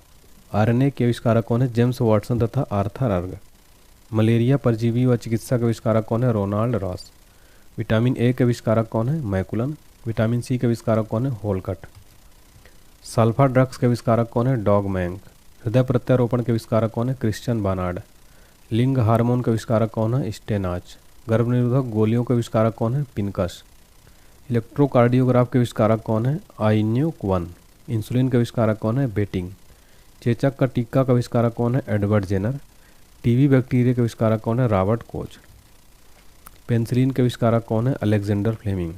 RNA के आविष्कारक कौन है? जेम्स वाटसन तथा आर्थर अर्ग। मलेरिया परजीवी व चिकित्सा के आविष्कारक कौन है? Ronald Ross. विटामिन A के आविष्कारक कौन है? मैकुलन। विटामिन C के आविष्कारक कौन है? होलकट। सल्फा ड्रग्स के आविष्कारक कौन है? डॉग मैंग। हृदय प्रत्यारोपण के आविष्कारक कौन है? Christian Barnard. लिंग हार्मोन के आविष्कारक कौन है? स्टेनाच। गर्भ निरोधक गोलियों के आविष्कारक कौन है? पिनकस। इलेक्ट्रोकार्डियोग्राफ के आविष्कारक कौन है? आइन्यूक 1। इंसुलिन के आविष्कारक कौन है? बेटिंग। चेचक का टीका का आविष्कारक कौन है? Edward Jenner. टीबी बैक्टीरिया के आविष्कारक कौन है? Robert Koch. पेंसिलिन के आविष्कारक कौन है? Alexander Fleming.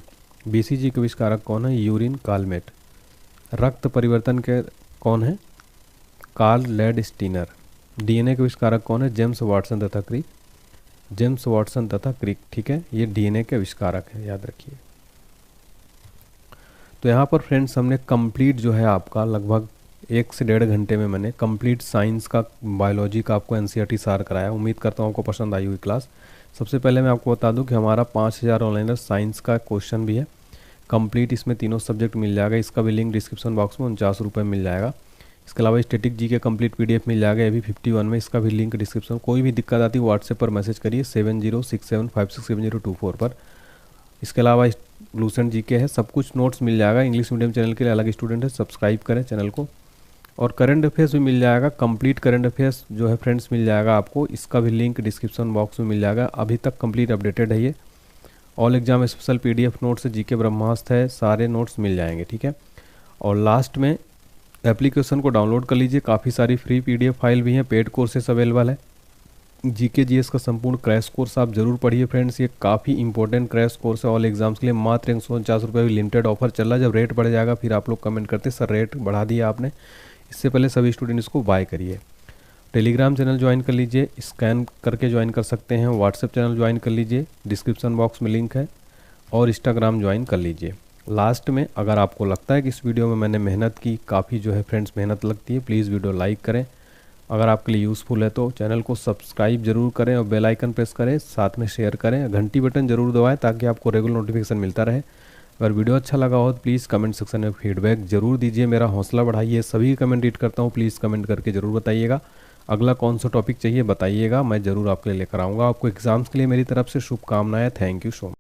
BCG के आविष्कारक कौन है? Urine Calmette. रक्त परिवर्तन के कौन है? Karl lead Steiner. DNA के आविष्कारक कौन है? जेम्स वाटसन तथा क्रिक। जेम्स वाटसन तथा क्रिक, ठीक है, ये DNA के आविष्कारक है, याद रखिए। तो यहाँ पर फ्रेंड्स हमने कंप्लीट जो है आपका लगभग 1 से 1.5 घंटे में मैंने कंप्लीट साइंस का, बायोलॉजी का आपको NCERT सार कराया। उम्मीद करता हूँ आपको पसंद आई हुई क्लास। सबसे पहले मैं आपको बता दूं कि हमारा 5000 ऑनलाइनर साइंस का क्वेश्चन भी है कंप्लीट, इसमें तीनों सब्जेक्ट मिल जाएगा। इसका भी लिंक डिस्क्रिप्शन बॉक्स में 49 रुपये मिल जाएगा। इसके अलावा स्टैटिक जी के कंप्लीट PDF मिल जाएगा, ये भी 51 में, इसका भी लिंक डिस्क्रिप्शन। कोई भी दिक्कत आती है व्हाट्सएप पर मैसेज करिए 7067567024 पर। इसके अलावा लूसेंट GK है, सब कुछ नोट्स मिल जाएगा। इंग्लिश मीडियम चैनल के लिए अलग स्टूडेंट है, सब्सक्राइब करें चैनल को। और करंट अफेयर्स भी मिल जाएगा, कंप्लीट करंट अफेयर्स जो है फ्रेंड्स मिल जाएगा आपको, इसका भी लिंक डिस्क्रिप्शन बॉक्स में मिल जाएगा। अभी तक कंप्लीट अपडेटेड है ये। All exam special PDF notes है, GK ब्रह्मास्त्र है, सारे नोट्स मिल जाएंगे, ठीक है। और लास्ट में एप्लीकेशन को डाउनलोड कर लीजिए, काफ़ी सारी फ्री PDF फाइल भी हैं, पेड कोर्सेस अवेलेबल है। GK GS का संपूर्ण क्रैश कोर्स आप जरूर पढ़िए फ्रेंड्स, ये काफ़ी इंपॉर्टेंट क्रैश कोर्स है ऑल एग्जाम्स के लिए। मात्र 149 रुपये भी लिमिटेड ऑफर चल रहा है। जब रेट बढ़ जाएगा फिर आप लोग कमेंट करते सर रेट बढ़ा दिया आपने, इससे पहले सभी स्टूडेंट इसको बाय करिए। टेलीग्राम चैनल ज्वाइन कर लीजिए, स्कैन करके ज्वाइन कर सकते हैं। व्हाट्सएप चैनल ज्वाइन कर लीजिए, डिस्क्रिप्शन बॉक्स में लिंक है। और इंस्टाग्राम ज्वाइन कर लीजिए। लास्ट में अगर आपको लगता है कि इस वीडियो में मैंने मेहनत की, काफ़ी जो है फ्रेंड्स मेहनत लगती है, प्लीज़ वीडियो लाइक करें। अगर आपके लिए यूज़फुल है तो चैनल को सब्सक्राइब जरूर करें और बेल आइकन प्रेस करें, साथ में शेयर करें, घंटी बटन जरूर दबाएं ताकि आपको रेगुलर नोटिफिकेशन मिलता रहे। अगर वीडियो अच्छा लगा हो तो प्लीज़ कमेंट सेक्शन में फीडबैक जरूर दीजिए, मेरा हौसला बढ़ाइए। सभी कमेंट रीड करता हूँ, प्लीज़ कमेंट करके ज़रूर बताइएगा। अगला कौन सा टॉपिक चाहिए बताइएगा, मैं ज़रूर आपके लिए लेकर आऊँगा। आपको एग्ज़ाम्स के लिए मेरी तरफ से शुभकामनाएं। Thank you so much.